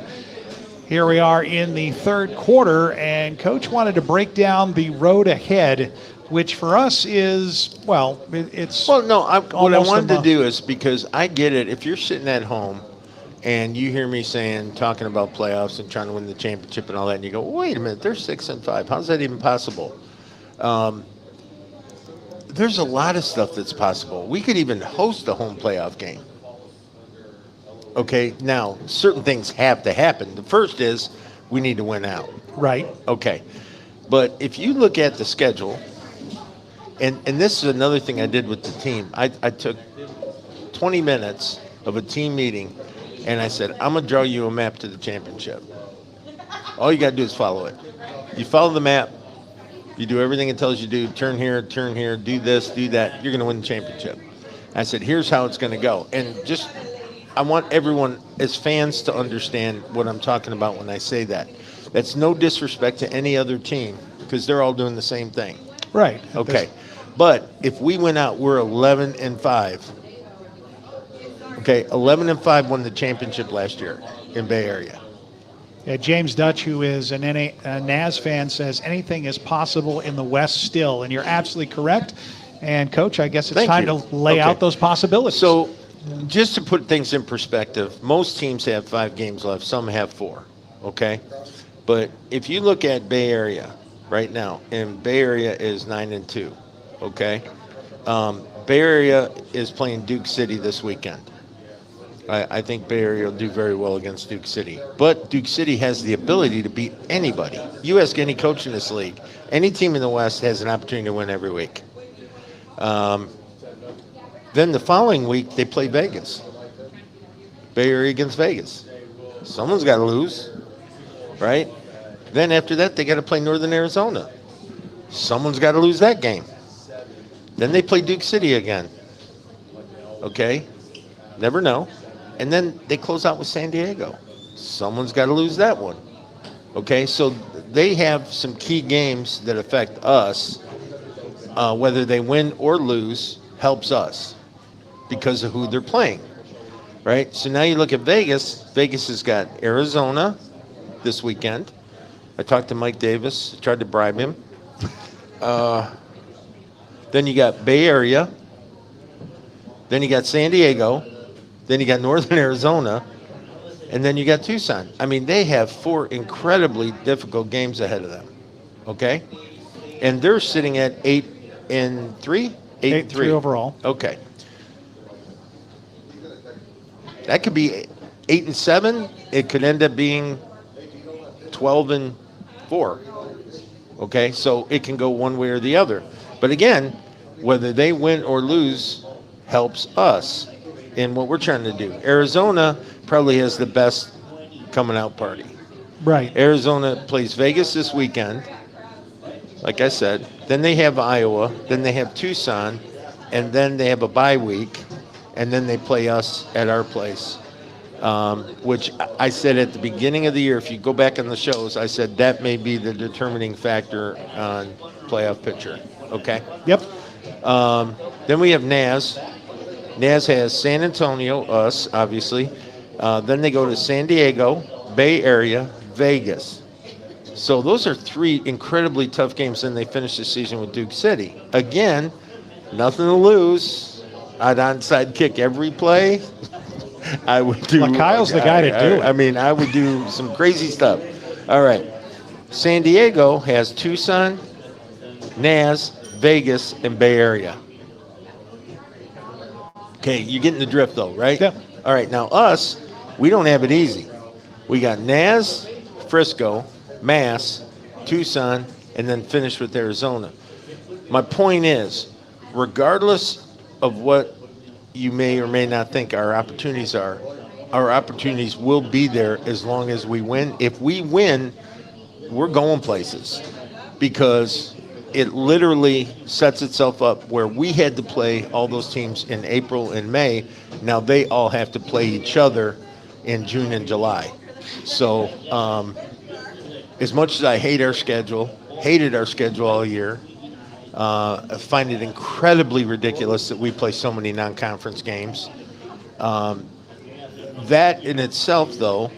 Here we are in the third quarter, and Coach wanted to break down the road ahead, which for us is, well, it's... Well, no, what I wanted to do is, because I get it, if you're sitting at home and you hear me talking about playoffs and trying to win the championship and all that, and you go, wait a minute, they're 6-5. How's that even possible? There's a lot of stuff that's possible. We could even host a home playoff game. Okay, now, certain things have to happen. The first is we need to win out. Right. Okay. But if you look at the schedule, and this is another thing I did with the team. I took 20 minutes of a team meeting, and I said, I'm going to draw you a map to the championship. All you got to do is follow it. You follow the map. You do everything it tells you to do. Turn here, do this, do that. You're going to win the championship. I said, here's how it's going to go. And just, I want everyone as fans to understand what I'm talking about when I say that. That's no disrespect to any other team, because they're all doing the same thing. Right. Okay. But if we went out, we're 11-5. Okay, 11-5 won the championship last year in Bay Area. Yeah, James Dutch, who is a NAS fan, says anything is possible in the West still, and you're absolutely correct. And, Coach, I guess it's time to lay out those possibilities. So, just to put things in perspective, most teams have 5 games left. Some have 4, okay? But if you look at Bay Area right now, and Bay Area is 9-2, okay? Bay Area is playing Duke City this weekend. I think Bay Area will do very well against Duke City. But Duke City has the ability to beat anybody. You ask any coach in this league, any team in the West has an opportunity to win every week. Then the following week, they play Vegas. Bay Area against Vegas. Someone's got to lose, right? Then after that, they got to play Northern Arizona. Someone's got to lose that game. Then they play Duke City again. Okay? Never know. And then they close out with San Diego. Someone's got to lose that one. Okay? So they have some key games that affect us. Whether they win or lose helps us because of who they're playing. Right? So now you look at Vegas. Vegas has got Arizona this weekend. I talked to Mike Davis, tried to bribe him. Then you got Bay Area. Then you got San Diego. Then you got Northern Arizona. And then you got Tucson. I mean, they have 4 incredibly difficult games ahead of them. Okay? And they're sitting at 8-3? 8-3 overall. Okay. That could be 8-7. It could end up being 12-4. Okay? So it can go one way or the other. But again, whether they win or lose helps us in what we're trying to do. Arizona probably has the best coming out party. Right. Arizona plays Vegas this weekend, like I said. Then they have Iowa. Then they have Tucson. And then they have a bye week. And then they play us at our place, which I said at the beginning of the year, if you go back on the shows, I said that may be the determining factor on playoff picture. Okay? Yep. Then we have NAS. NAS has San Antonio, us, obviously. Then they go to San Diego, Bay Area, Vegas. So those are 3 incredibly tough games. Then they finish the season with Duke City. Again, nothing to lose. I'd onside kick every play. I would do. Well, Kyle's the guy to do it. I mean, I would do some crazy stuff. All right. San Diego has Tucson, NAS, Vegas, and Bay Area. Okay, you're getting the drift though, right? Yeah. All right, now us, we don't have it easy. We got NAS, Frisco, Mass, Tucson, and then finish with Arizona. My point is, regardless of what you may or may not think our opportunities are, our opportunities will be there as long as we win. If we win, we're going places, because it literally sets itself up where we had to play all those teams in April and May. Now they all have to play each other in June and July. So as much as I hated our schedule all year, I find it incredibly ridiculous that we play so many non-conference games. That in itself, though,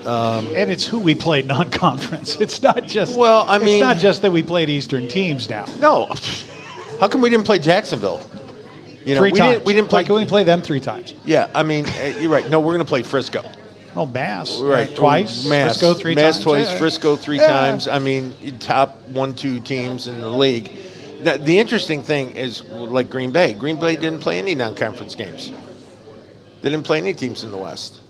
and it's who we played non-conference. It's not just it's not just that we played Eastern teams now. No, how come we didn't play Jacksonville? Three times. We didn't play. Why can we play them 3 times? Yeah, I mean, you're right. No, we're going to play Frisco. Oh, Mass. Right, Twice. Mass, Frisco 3 Mass times. twice. Yeah. Frisco 3 times. I mean, top 1-2 teams in the league. The interesting thing is, like Green Bay. Green Bay didn't play any non-conference games. They didn't play any teams in the West.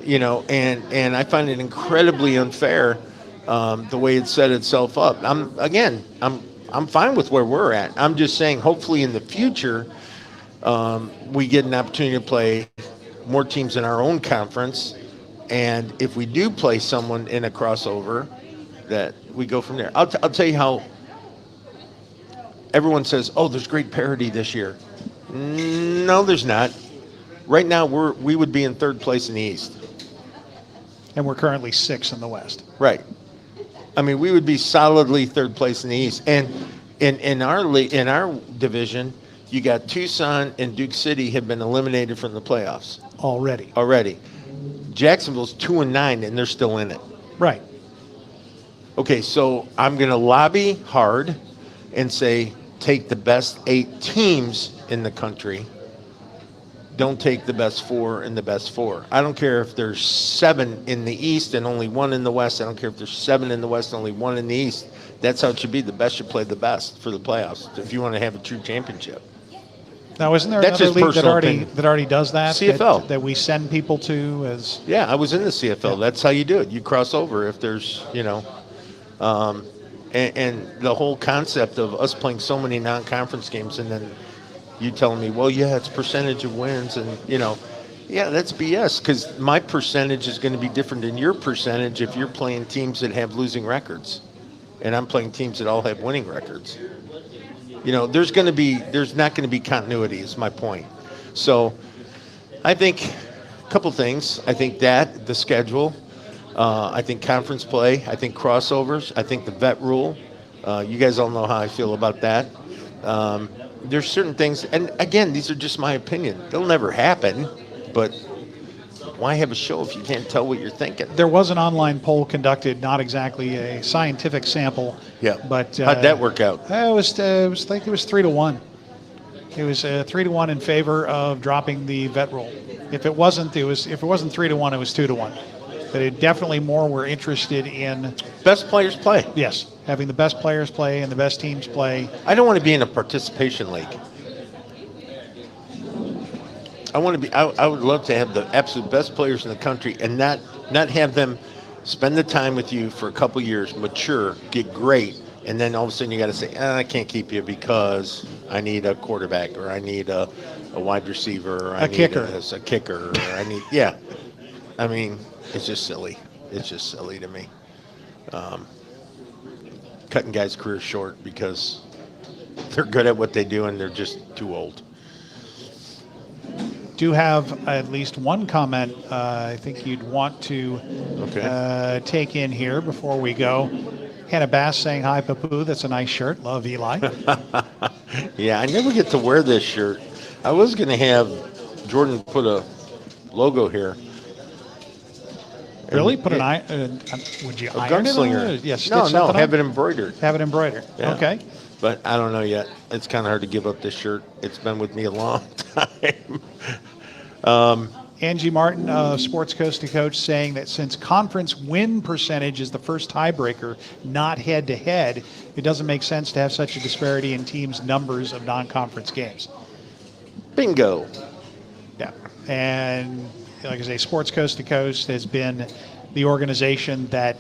And I find it incredibly unfair the way it set itself up. I'm fine with where we're at. I'm just saying, hopefully in the future, we get an opportunity to play more teams in our own conference, and if we do play someone in a crossover, that we go from there. I'll tell you how everyone says, "Oh, there's great parity this year." No, there's not. Right now, we would be in 3rd place in the East. And we're currently 6th in the West. Right. I mean, we would be solidly 3rd place in the East. And in our division, you got Tucson and Duke City have been eliminated from the playoffs. Already. Jacksonville's 2-9, and they're still in it. Right. Okay, so I'm going to lobby hard and say, take the best 8 teams in the country. Don't take the best 4 and the best 4. I don't care if there's 7 in the East and only 1 in the West. I don't care if there's 7 in the West and only 1 in the East. That's how it should be. The best should play the best for the playoffs if you want to have a true championship. Now, isn't there That's another just league that already does that? CFL. That we send people to as... Yeah, I was in the CFL. That's how you do it. You cross over if there's, and the whole concept of us playing so many non-conference games and then you telling me, well, yeah, it's percentage of wins, and yeah, that's BS, because my percentage is going to be different than your percentage if you're playing teams that have losing records, and I'm playing teams that all have winning records. There's not going to be continuity, is my point. So I think a couple things. I think that the schedule, I think conference play, I think crossovers, I think the vet rule. You guys all know how I feel about that. There's certain things, and again, these are just my opinion. They'll never happen, but why have a show if you can't tell what you're thinking? There was an online poll conducted, not exactly a scientific sample. Yeah. But how'd that work out? It was 3-1. It was 3-1 in favor of dropping the vet rule. If it wasn't 3-1, it was 2-1. But definitely more were interested in best players play. Yes, having the best players play and the best teams play. I don't want to be in a participation league. I would love to have the absolute best players in the country and not have them spend the time with you for a couple years, mature, get great, and then all of a sudden you got to say, I can't keep you because I need a quarterback, or I need a wide receiver, or I need kicker. A kicker, or I need, yeah. I mean, it's just silly. It's just silly to me. Cutting guys' careers short because they're good at what they do and they're just too old. Do have at least one comment I think you'd want to take in here before we go. Hannah Bass saying, hi, Papu. That's a nice shirt. Love, Eli. Yeah, I never get to wear this shirt. I was going to have Jordan put a logo here. Really? Put would you iron gunslinger. it? Yes. No, have it embroidered. Have it embroidered. Yeah. Okay. But I don't know yet. It's kind of hard to give up this shirt. It's been with me a long time. Angie Martin, Sports Coast to Coach, saying that since conference win percentage is the first tiebreaker, not head-to-head, it doesn't make sense to have such a disparity in teams' numbers of non-conference games. Bingo. Yeah. And like I say, Sports Coast to Coast has been the organization that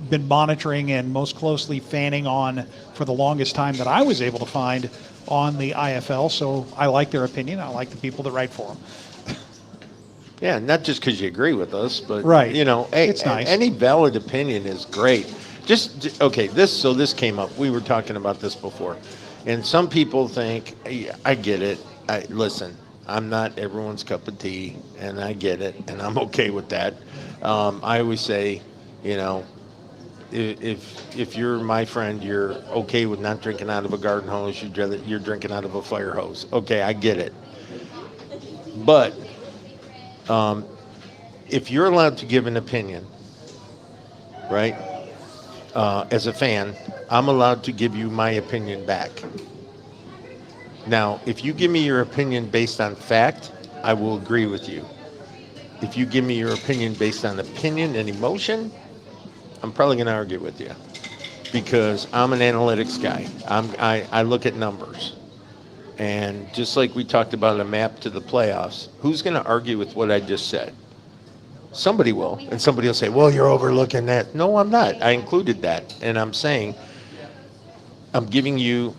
been monitoring and most closely fanning on for the longest time that I was able to find on the IFL, so I like their opinion. I like the people that write for them. Yeah, not just because you agree with us, but Right. it's nice. Any valid opinion is great. This came up. We were talking about this before, and some people think, I get it. Listen, I'm not everyone's cup of tea, and I get it, and I'm okay with that. I always say, if you're my friend, you're okay with not drinking out of a garden hose. You're drinking out of a fire hose. Okay, I get it, but. If you're allowed to give an opinion, right, as a fan, I'm allowed to give you my opinion back. Now, if you give me your opinion based on fact, I will agree with you. If you give me your opinion based on opinion and emotion, I'm probably going to argue with you because I'm an analytics guy. I look at numbers. And just like we talked about a map to the playoffs, who's going to argue with what I just said? Somebody will, and somebody will say, well, you're overlooking that. No, I'm not. I included that. And I'm saying I'm giving you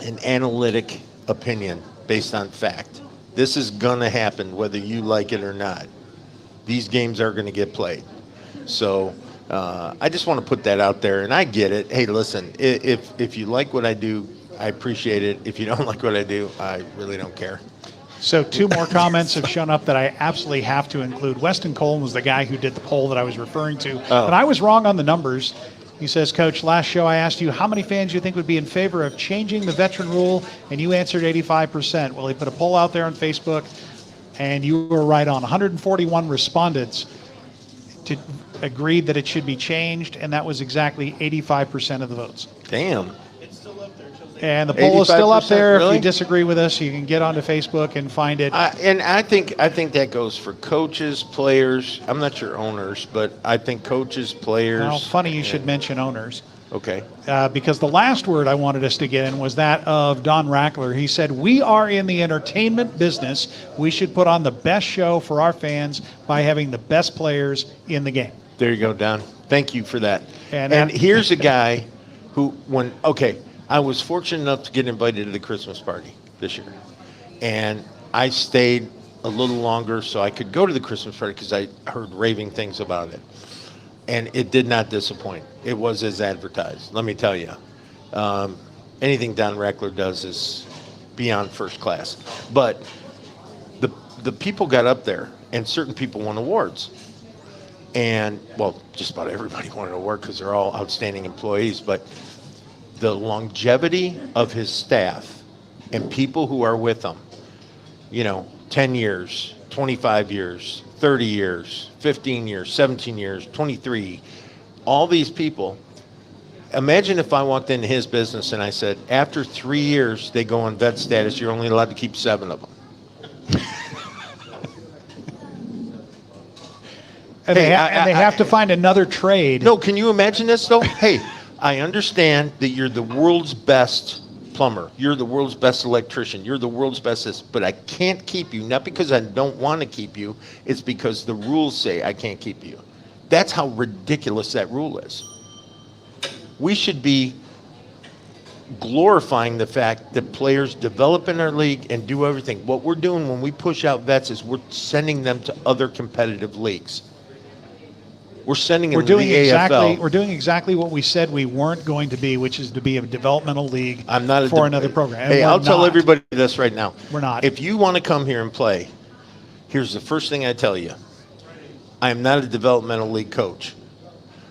an analytic opinion based on fact. This is going to happen whether you like it or not. These games are going to get played. So I just want to put that out there, and I get it. Hey, listen, if you like what I do, I appreciate it. If you don't like what I do, I really don't care. So 2 more comments have shown up that I absolutely have to include. Weston Coleman was the guy who did the poll that I was referring to. Oh. But I was wrong on the numbers. He says, Coach, last show I asked you how many fans you think would be in favor of changing the veteran rule, and you answered 85%. Well, he put a poll out there on Facebook, and you were right on. 141 respondents agreed that it should be changed, and that was exactly 85% of the votes. Damn. And the poll is still up there. Really? If you disagree with us, you can get onto Facebook and find it. And I think that goes for coaches, players. I'm not sure owners, but I think coaches, players. Well, funny you should mention owners. Okay. Because the last word I wanted us to get in was that of Don Rackler. He said, we are in the entertainment business. We should put on the best show for our fans by having the best players in the game. There you go, Don. Thank you for that. And here's a guy who, I was fortunate enough to get invited to the Christmas party this year. And I stayed a little longer so I could go to the Christmas party because I heard raving things about it. And it did not disappoint. It was as advertised, let me tell you. Anything Don Rackler does is beyond first class. But the people got up there, and certain people won awards. And, well, just about everybody won an award because they're all outstanding employees. But the longevity of his staff and people who are with him, 10 years, 25 years, 30 years, 15 years, 17 years, 23, all these people. Imagine if I walked into his business and I said, after 3 years, they go on vet status, you're only allowed to keep 7 of them. And they have to find another trade. No, can you imagine this, though? Hey, I understand that you're the world's best plumber. You're the world's best electrician. You're the world's best this, but I can't keep you, not because I don't want to keep you. It's because the rules say I can't keep you. That's how ridiculous that rule is. We should be glorifying the fact that players develop in our league and do everything. What we're doing when we push out vets is we're sending them to other competitive leagues. We're sending them to the AFL. We're doing exactly what we said we weren't going to be, which is to be a developmental league for another program. Hey, I'll tell everybody this right now. We're not. If you want to come here and play, here's the first thing I tell you. I am not a developmental league coach.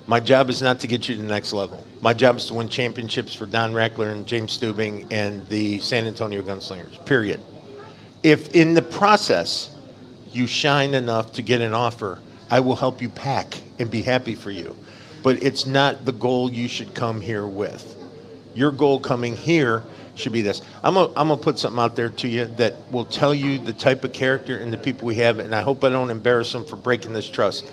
My job is not to get you to the next level. My job is to win championships for Don Rackler and James Stubing and the San Antonio Gunslingers, period. If in the process you shine enough to get an offer, I will help you pack and be happy for you. But it's not the goal you should come here with. Your goal coming here should be this. I'm gonna put something out there to you that will tell you the type of character and the people we have, and I hope I don't embarrass them for breaking this trust.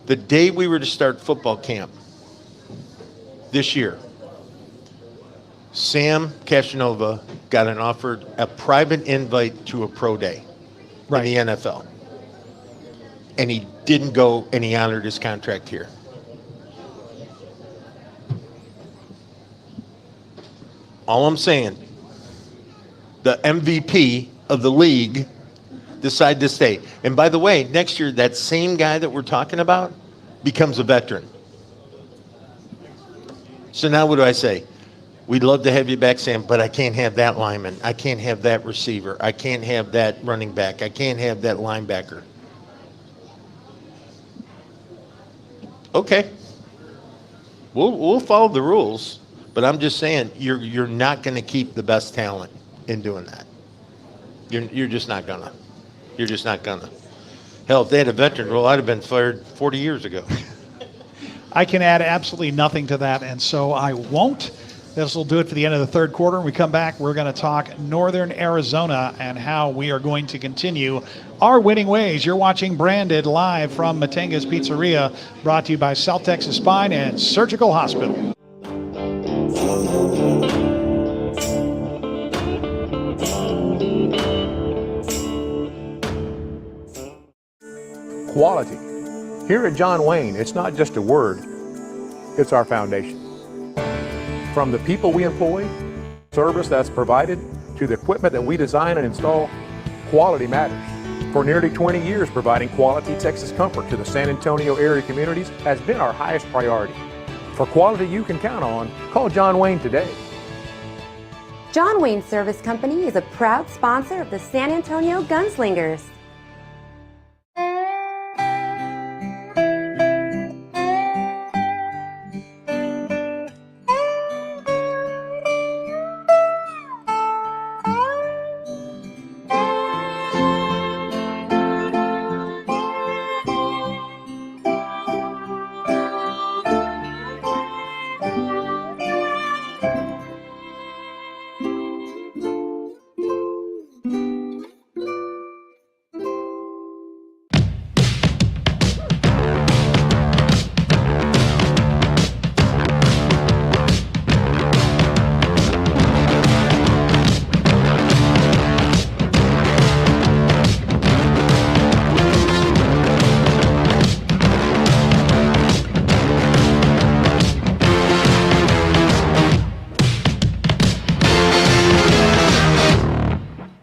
The day we were to start football camp this year, Sam Casanova got a private invite to a pro day in the NFL. And he didn't go, and he honored his contract here. All I'm saying, the MVP of the league decide to stay. And by the way, next year, that same guy that we're talking about becomes a veteran. So now what do I say? We'd love to have you back, Sam, but I can't have that lineman. I can't have that receiver. I can't have that running back. I can't have that linebacker. Okay. We'll follow the rules, but I'm just saying you're not going to keep the best talent in doing that. You're just not gonna. You're just not gonna. Hell, if they had a veteran rule, I'd have been fired 40 years ago. I can add absolutely nothing to that, and so I won't. This will do it for the end of the third quarter. When we come back, we're going to talk Northern Arizona and how we are going to continue our winning ways. You're watching Branded live from Matenga's Pizzeria, brought to you by South Texas Spine and Surgical Hospital. Quality. Here at John Wayne, it's not just a word, it's our foundation. From the people we employ, service that's provided, to the equipment that we design and install, quality matters. For nearly 20 years, providing quality Texas comfort to the San Antonio area communities has been our highest priority. For quality you can count on, call John Wayne today. John Wayne Service Company is a proud sponsor of the San Antonio Gunslingers.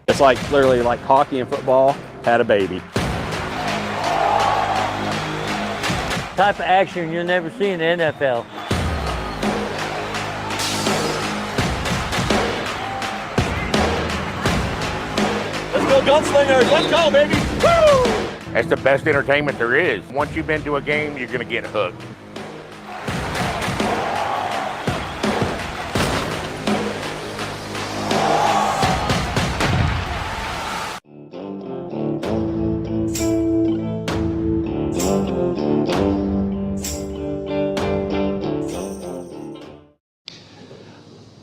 It's like literally like hockey and football had a baby. Type of action you'll never see in the NFL. Let's go Gunslingers, let's go baby! Woo! That's the best entertainment there is. Once you've been to a game, you're going to get hooked.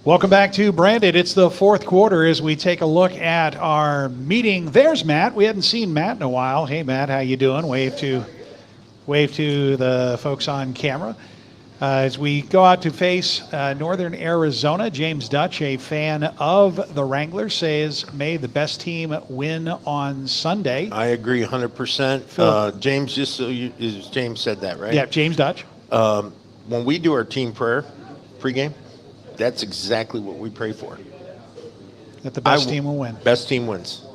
Welcome back to Branded. It's the fourth quarter as we take a look at our meeting. There's Matt. We hadn't seen Matt in a while. Hey, Matt, how you doing? Wave to the folks on camera. As we go out to face Northern Arizona, James Dutch, a fan of the Wranglers, says, may the best team win on Sunday. I agree 100%. James, James said that, right? Yeah, James Dutch. When we do our team prayer pregame, that's exactly what we pray for. That the best team will win. Best team wins.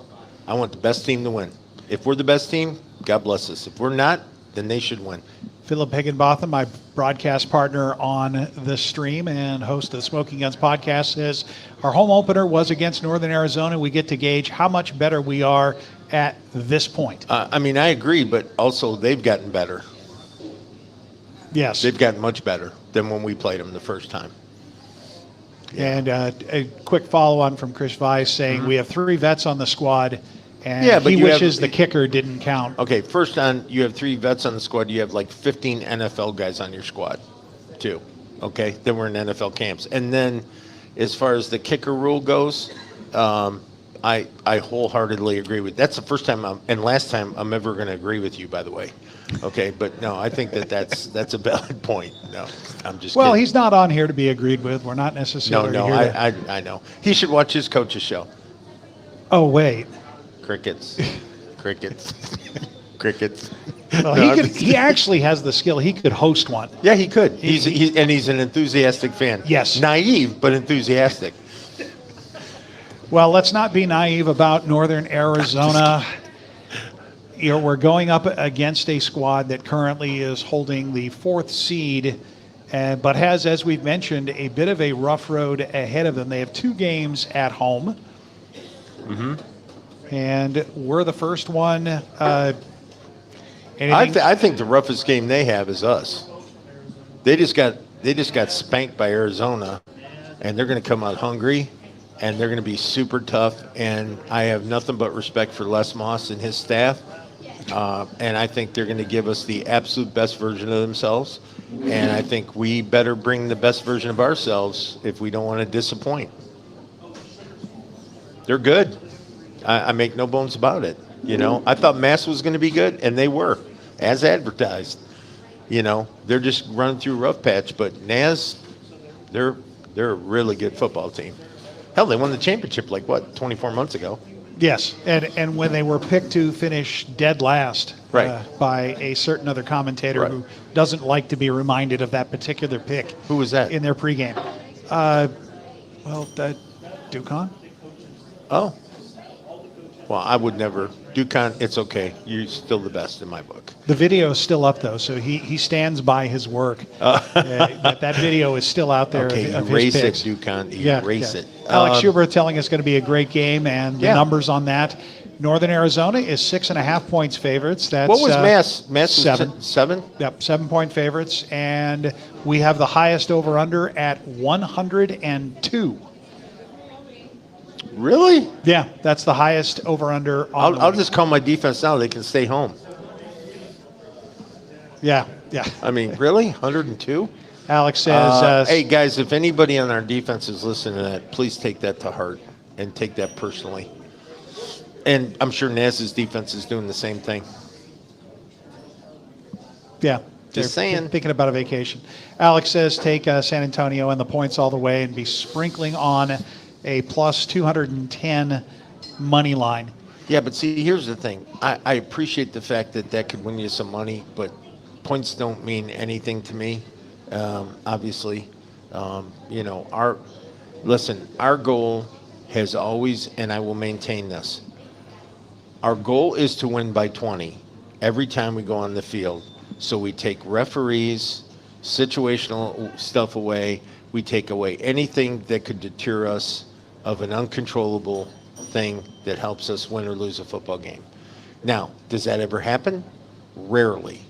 I want the best team to win. If we're the best team, God bless us. If we're not, then they should win. Philip Higginbotham, my broadcast partner on the stream and host of the Smoking Guns podcast, says our home opener was against Northern Arizona. We get to gauge how much better we are at this point. I mean, I agree, but also they've gotten better. Yes. They've gotten much better than when we played them the first time. And a quick follow-on from Chris Weiss saying we have 3 vets on the squad, and but he wishes the kicker didn't count. Okay, first on, you have 3 vets on the squad. You have like 15 NFL guys on your squad, too. Okay, then we're in NFL camps. And then as far as the kicker rule goes, I wholeheartedly agree with. That's the first time and last time I'm ever going to agree with you, by the way. Okay, but no, I think that's a valid point. No, I'm just well, kidding. he's not on here to be agreed with. We're not necessarily No, here to... I know. He should watch his coach's show. Oh, wait. Crickets. Crickets. Crickets. Well, he actually has the skill. He could host one. Yeah, he could. He's an enthusiastic fan. Yes. Naive, but enthusiastic. Well, let's not be naive about Northern Arizona. We're going up against a squad that currently is holding the 4th seed, but has, as we've mentioned, a bit of a rough road ahead of them. They have 2 games at home. Mm-hmm. And we're the first one. I think the roughest game they have is us. They just got spanked by Arizona, and they're going to come out hungry, and they're going to be super tough. And I have nothing but respect for Les Moss and his staff. And I think they're going to give us the absolute best version of themselves. And I think we better bring the best version of ourselves if we don't want to disappoint. They're good. I make no bones about it. I thought Mass was going to be good, and they were, as advertised. They're just running through a rough patch. But Naz, they're a really good football team. Hell, they won the championship 24 months ago. Yes, and when they were picked to finish dead last by a certain other commentator who doesn't like to be reminded of that particular pick. Who was that? In their pregame. Ducon. Oh. Well, I would never. Ducon, it's okay. You're still the best in my book. The video is still up, though, so he stands by his work. That video is still out there. Okay, of erase his it, picks. Ducon. Erase it. Alex Schubert telling us it's going to be a great game, and the numbers on that. Northern Arizona is 6.5 points favorites. That's what was Mass? Mass 7. Was 7? Yep, 7-point favorites, and we have the highest over/under at 102. Really? Yeah, that's the highest over/under. I'll just call my defense now. They can stay home. Yeah. I mean, really? 102? Alex says, hey, guys, if anybody on our defense is listening to that, please take that to heart and take that personally. And I'm sure Naz's defense is doing the same thing. Yeah. Just saying. Thinking about a vacation. Alex says, take San Antonio and the points all the way and be sprinkling on a plus 210 money line. Yeah, but see, here's the thing. I appreciate the fact that could win you some money, but points don't mean anything to me. Obviously, our goal has always, and I will maintain this. Our goal is to win by 20 every time we go on the field. So we take referees, situational stuff away. We take away anything that could deter us of an uncontrollable thing that helps us win or lose a football game. Now, does that ever happen? Rarely.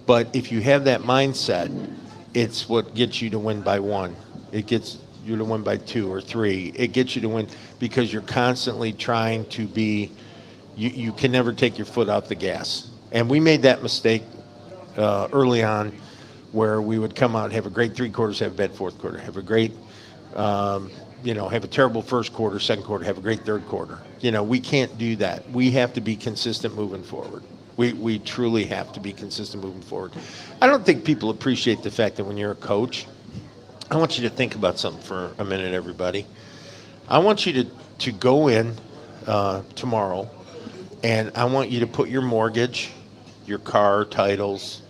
But if you have that mindset, it's what gets you to win by 1. It gets you to win by 2 or 3. It gets you to win because you're constantly trying to be, you can never take your foot off the gas. And we made that mistake early on where we would come out and have a great 3 quarters, have a bad 4th quarter, have a great have a terrible 1st quarter, 2nd quarter, have a great 3rd quarter. We can't do that. We have to be consistent moving forward. We truly have to be consistent moving forward. I don't think people appreciate the fact that when you're a coach, I want you to think about something for a minute, everybody. I want you to go in tomorrow, and I want you to put your mortgage, your car titles,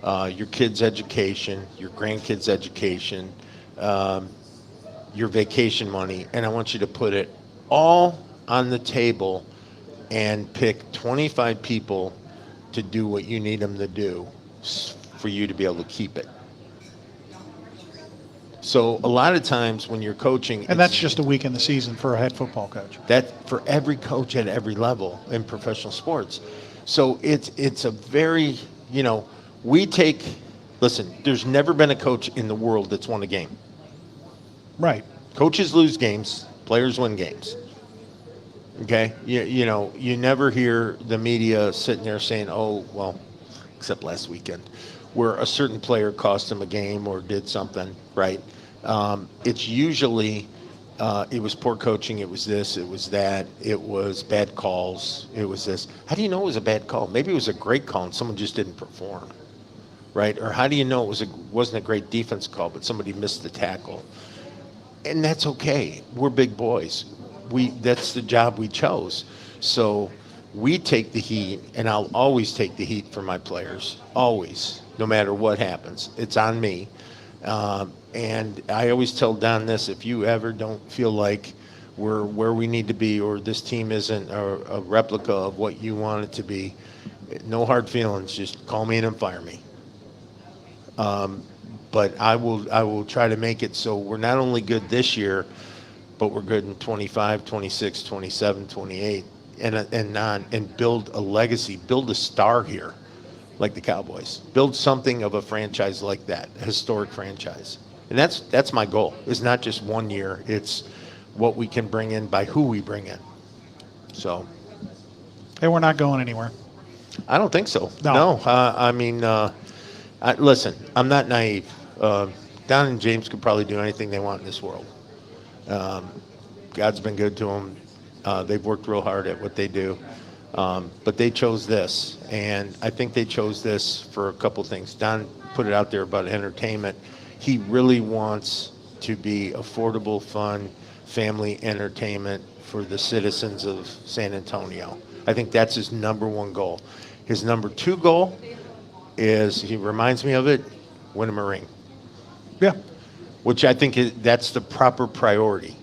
your kids' education, your grandkids' education, your vacation money, and I want you to put it all on the table and pick 25 people to do what you need them to do for you to be able to keep it. So a lot of times when you're coaching... And that's just a week in the season for a head football coach. That for every coach at every level in professional sports. So it's a very, listen, there's never been a coach in the world that's won a game. Right. Coaches lose games, players win games. Okay? You never hear the media sitting there saying, oh, well, except last weekend, where a certain player cost them a game or did something, right? It's usually, it was poor coaching, it was this, it was that, it was bad calls, it was this. How do you know it was a bad call? Maybe it was a great call and someone just didn't perform, right? Or how do you know it wasn't a great defense call, but somebody missed the tackle? And that's okay. We're big boys. That's the job we chose. So we take the heat, and I'll always take the heat for my players, always, no matter what happens. It's on me. And I always tell Don this: if you ever don't feel like we're where we need to be, or this team isn't a replica of what you want it to be, no hard feelings. Just call me in and fire me. But I will try to make it so we're not only good this year, but we're good in 25, 26, 27, 28, and build a legacy, build a star here, like the Cowboys. Build something of a franchise like that, a historic franchise. And that's my goal. It's not just 1 year. It's what we can bring in by who we bring in. So. Hey, we're not going anywhere. I don't think so. No. I mean, listen, I'm not naive. Don and James could probably do anything they want in this world. God's been good to them. They've worked real hard at what they do. But they chose this, and I think they chose this for a couple things. Don put it out there about entertainment. He really wants to be affordable, fun, family entertainment for the citizens of San Antonio. I think that's his number one goal. His number two goal is, he reminds me of it, win him a ring. Yeah. Which I think that's the proper priority.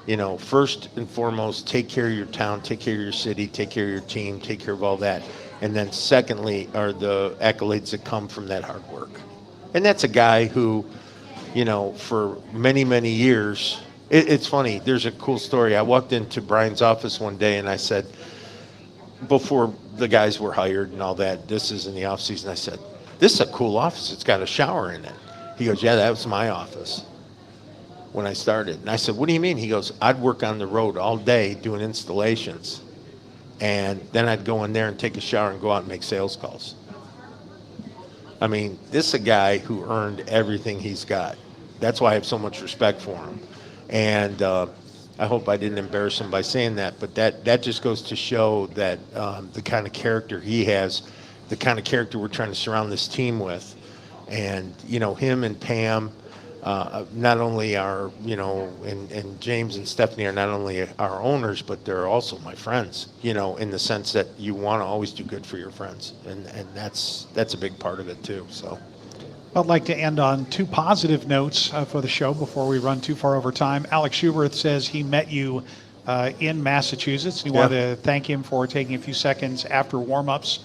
You know, first and foremost, take care of your town, take care of your city, take care of your team, take care of all that. And then secondly are the accolades that come from that hard work. And that's a guy who, you know, for many, many years, it's funny, there's a cool story. I walked into Brian's office one day and I said, before the guys were hired and all that, this is in the off season, I said, this is a cool office. It's got a shower in it. He goes, yeah, that was my office when I started. And I said, what do you mean? He goes, I'd work on the road all day doing installations, and then I'd go in there and take a shower and go out and make sales calls. I mean, this is a guy who earned everything he's got. That's why I have so much respect for him. And I hope I didn't embarrass him by saying that, but that just goes to show that the kind of character he has, the kind of character we're trying to surround this team with. And, you know, him and Pam, not only are, you know, and James and Stephanie are not only our owners, but they're also my friends, you know, in the sense that you want to always do good for your friends. And that's a big part of it too, so. I'd like to end on two positive notes for the show before we run too far over time. Alex Schuberth says he met you in Massachusetts. He wanted to thank him for taking a few seconds after warm-ups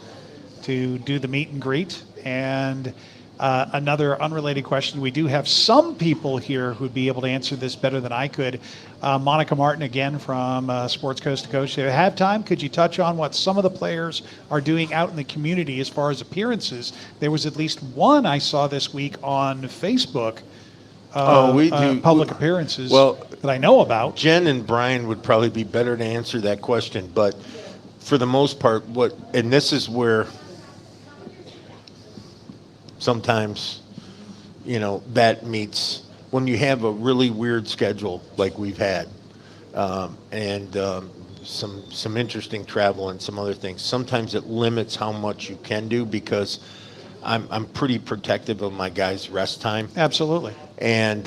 to do the meet and greet. And another unrelated question. We do have some people here who'd be able to answer this better than I could. Monica Martin, again, from Sports Coast to Coast. At halftime, could you touch on what some of the players are doing out in the community as far as appearances? There was at least one I saw this week on Facebook. We do public appearances that I know about. Jen and Brian would probably be better to answer that question, but for the most part, and this is where sometimes, you know, that meets when you have a really weird schedule like we've had, and some interesting travel and some other things. Sometimes it limits how much you can do because I'm pretty protective of my guys' rest time. Absolutely. And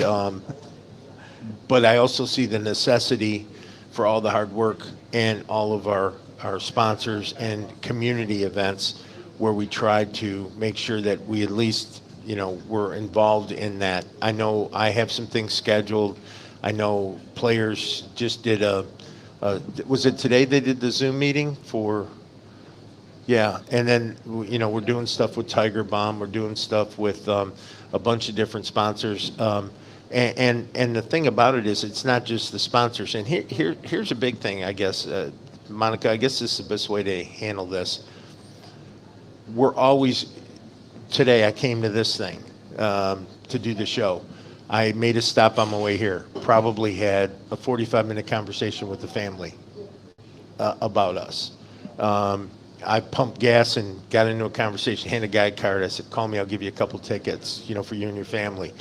but I also see the necessity for all the hard work and all of our sponsors and community events, where we try to make sure that we at least, you know, we're involved in that. I know I have some things scheduled. I know players just did was it today they did the Zoom meeting for, yeah. And then, you know, we're doing stuff with Tiger Bomb. We're doing stuff with a bunch of different sponsors. And the thing about it is it's not just the sponsors. And here's a big thing, I guess, Monica, I guess this is the best way to handle this. We're always, today I came to this thing to do the show. I made a stop on my way here, probably had a 45-minute conversation with the family about us. I pumped gas and got into a conversation, handed a guy a card. I said, call me, I'll give you a couple tickets, you know, for you and your family.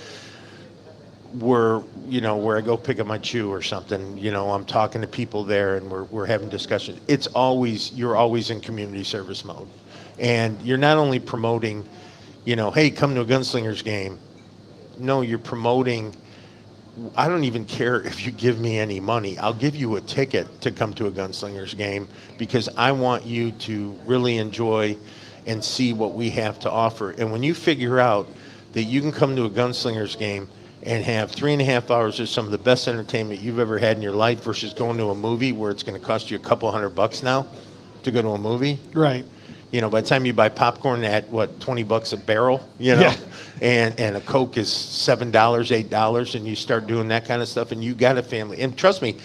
Where I go pick up my chew or something, you know, I'm talking to people there and we're having discussions. You're always in community service mode. And you're not only promoting, you know, hey, come to a Gunslingers game. No, you're promoting, I don't even care if you give me any money. I'll give you a ticket to come to a Gunslingers game because I want you to really enjoy and see what we have to offer. And when you figure out that you can come to a Gunslingers game and have 3.5 hours of some of the best entertainment you've ever had in your life versus going to a movie where it's going to cost you a couple $100 now to go to a movie. Right. You know, by the time you buy popcorn at what, $20 a barrel, you know, and a Coke is $7, $8, and you start doing that kind of stuff, and you got a family. And trust me,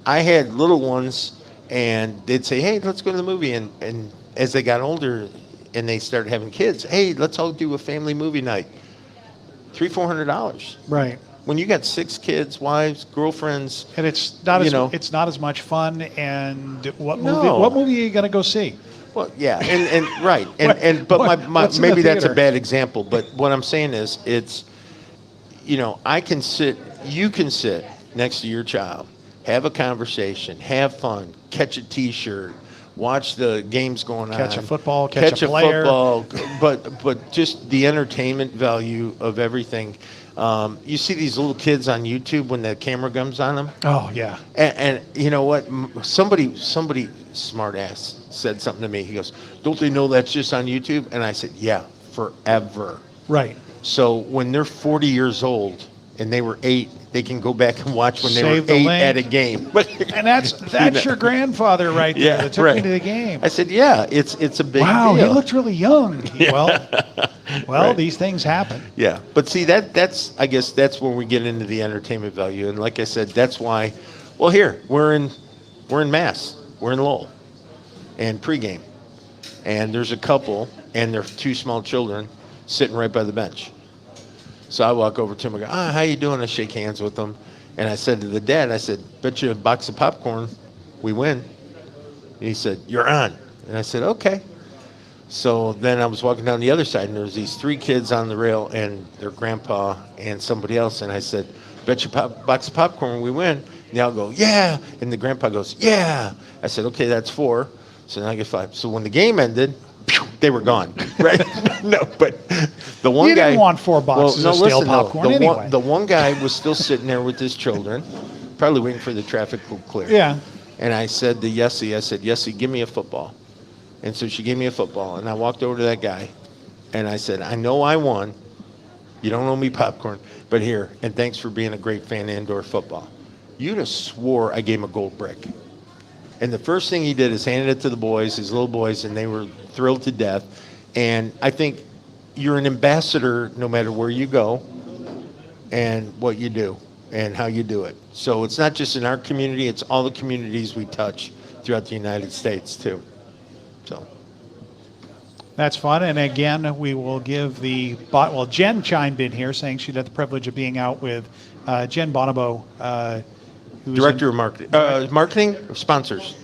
I had little ones, and they'd say, "Hey, let's go to the movie." And as they got older, and they started having kids, "Hey, let's all do a family movie night." $300-$400. Right. When you got 6 kids, wives, girlfriends, and it's not as much fun. And what movie are you going to go see? Well, yeah, and right, but maybe that's a bad example. But what I'm saying is, it's, you know, you can sit next to your child, have a conversation, have fun, catch a T-shirt, watch the games going on, catch a football, catch a player. Football, but just the entertainment value of everything. You see these little kids on YouTube when the camera comes on them. Oh yeah. And you know what? Somebody smart ass said something to me. He goes, "Don't they know that's just on YouTube?" And I said, "Yeah, forever." Right. So when they're 40 years old and they were 8, they can go back and watch when they Save were the 8 link. at a game. And that's your grandfather right there that took me to the game. I said, "Yeah, it's a big wow, deal." he looked really young. Well, Right. these things happen. Yeah, but see that's I guess that's when we get into the entertainment value, and like I said, that's why. Well, here we're in Mass, we're in Lowell, and pregame, and there's a couple and their 2 small children sitting right by the bench. So I walk over to them and go, "How you doing?" I shake hands with them, and I said to the dad, I said, "Bet you a box of popcorn, we win." And he said, "You're on," and I said, "Okay." So then I was walking down the other side, and there was these 3 kids on the rail, and their grandpa and somebody else. And I said, "Bet you box of popcorn, we win." And they all go, "Yeah." And the grandpa goes, "Yeah." I said, "Okay, that's 4. So now I get 5. So when the game ended, they were gone, right? No, but the one you guy didn't want 4 boxes of stale popcorn anyway. The one guy was still sitting there with his children, probably waiting for the traffic to clear. Yeah. And I said to Yessie, "Yessie, give me a football." And so she gave me a football, and I walked over to that guy, and I said, "I know I won. You don't owe me popcorn, but here, and thanks for being a great fan of indoor football." You'd have swore I gave him a gold brick. And the first thing he did is handed it to the boys, his little boys, and they were thrilled to death. And I think you're an ambassador no matter where you go and what you do and how you do it. So it's not just in our community, it's all the communities we touch throughout the United States, too. So that's fun. And again, we will give Jen chimed in here saying she had the privilege of being out with Jen Bonobo, who's Director of Marketing, Sponsors.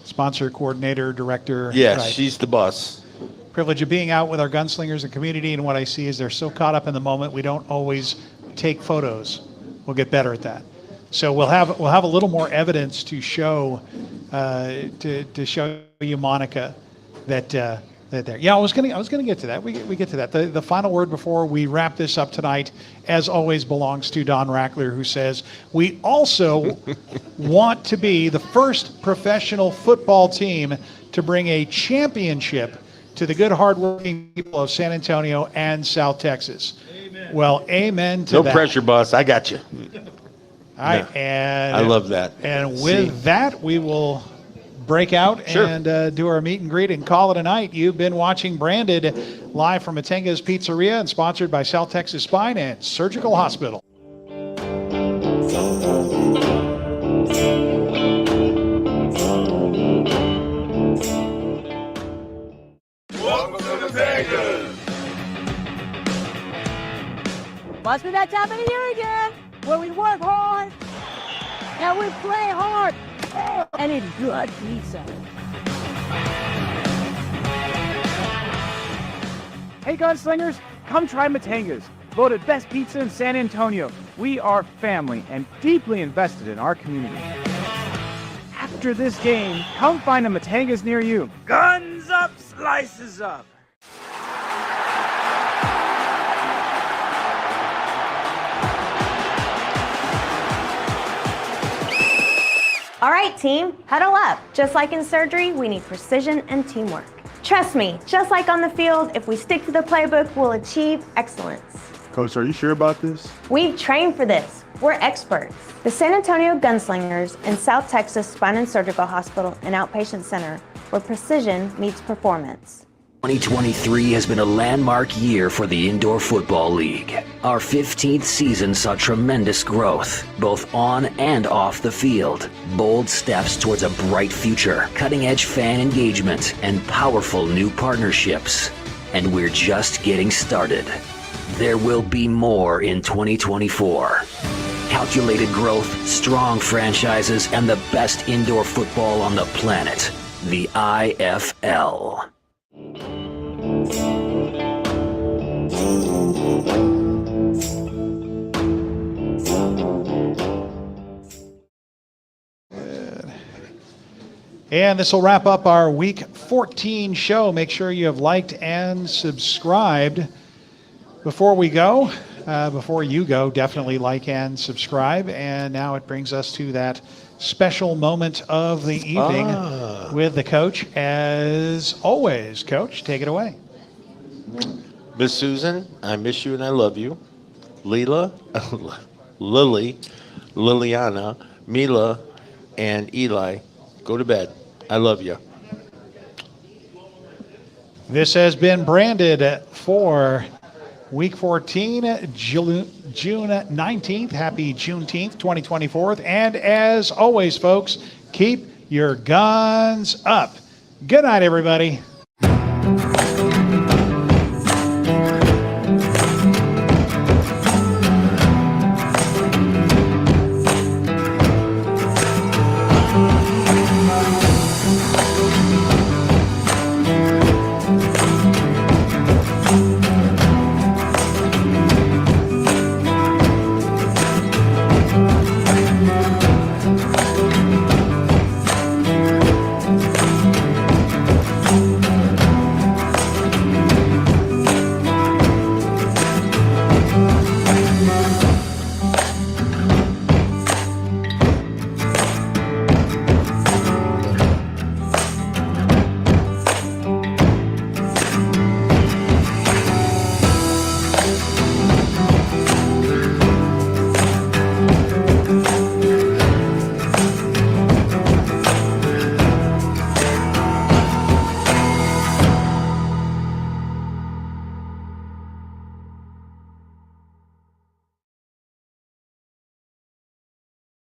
Sponsor coordinator, director. Yes, right. She's the boss. Privilege of being out with our gunslingers and community, and what I see is they're so caught up in the moment we don't always take photos. We'll get better at that. So we'll have a little more evidence to show to show you, Monica, that there. Yeah, I was gonna get to that. We get to that. The final word before we wrap this up tonight, as always, belongs to Don Rackler, who says we also want to be the first professional football team to bring a championship to the good, hardworking people of San Antonio and South Texas. Amen. Well, amen to that. No pressure, boss. I got you. All right, and I love that. And with that, we will break out and do our meet and greet and call it a night. You've been watching Branded live from Matenga's Pizzeria and sponsored by South Texas Spine and Surgical Hospital. Welcome to Matenga's. Must be that time of the year again, where we work hard and we play hard and eat good pizza. Hey gunslingers, come try Matenga's, voted best pizza in San Antonio. We are family and deeply invested in our community. After this game, come find a Matenga's near you. Guns up, slices up. All right, team, huddle up. Just like in surgery, we need precision and teamwork. Trust me, just like on the field, if we stick to the playbook, we'll achieve excellence. Coach, are you sure about this? We've trained for this. We're experts. The San Antonio Gunslingers and South Texas Spine and Surgical Hospital and Outpatient Center, where precision meets performance. 2023 has been a landmark year for the Indoor Football League. Our 15th season saw tremendous growth, both on and off the field. Bold steps towards a bright future, cutting-edge fan engagement, and powerful new partnerships. And we're just getting started. There will be more in 2024. Calculated growth, strong franchises, and the best indoor football on the planet. The IFL. And this will wrap up our Week 14 show. Make sure you have liked and subscribed. Before you go, definitely like and subscribe. And now it brings us to that special moment of the evening with the coach. As always, Coach, take it away. Miss Susan, I miss you and I love you. Leela, Lily, Liliana, Mila, and Eli, go to bed. I love you. This has been Branded for Week 14, June 19th. Happy Juneteenth, 2024. And as always, folks, keep your guns up. Good night, everybody.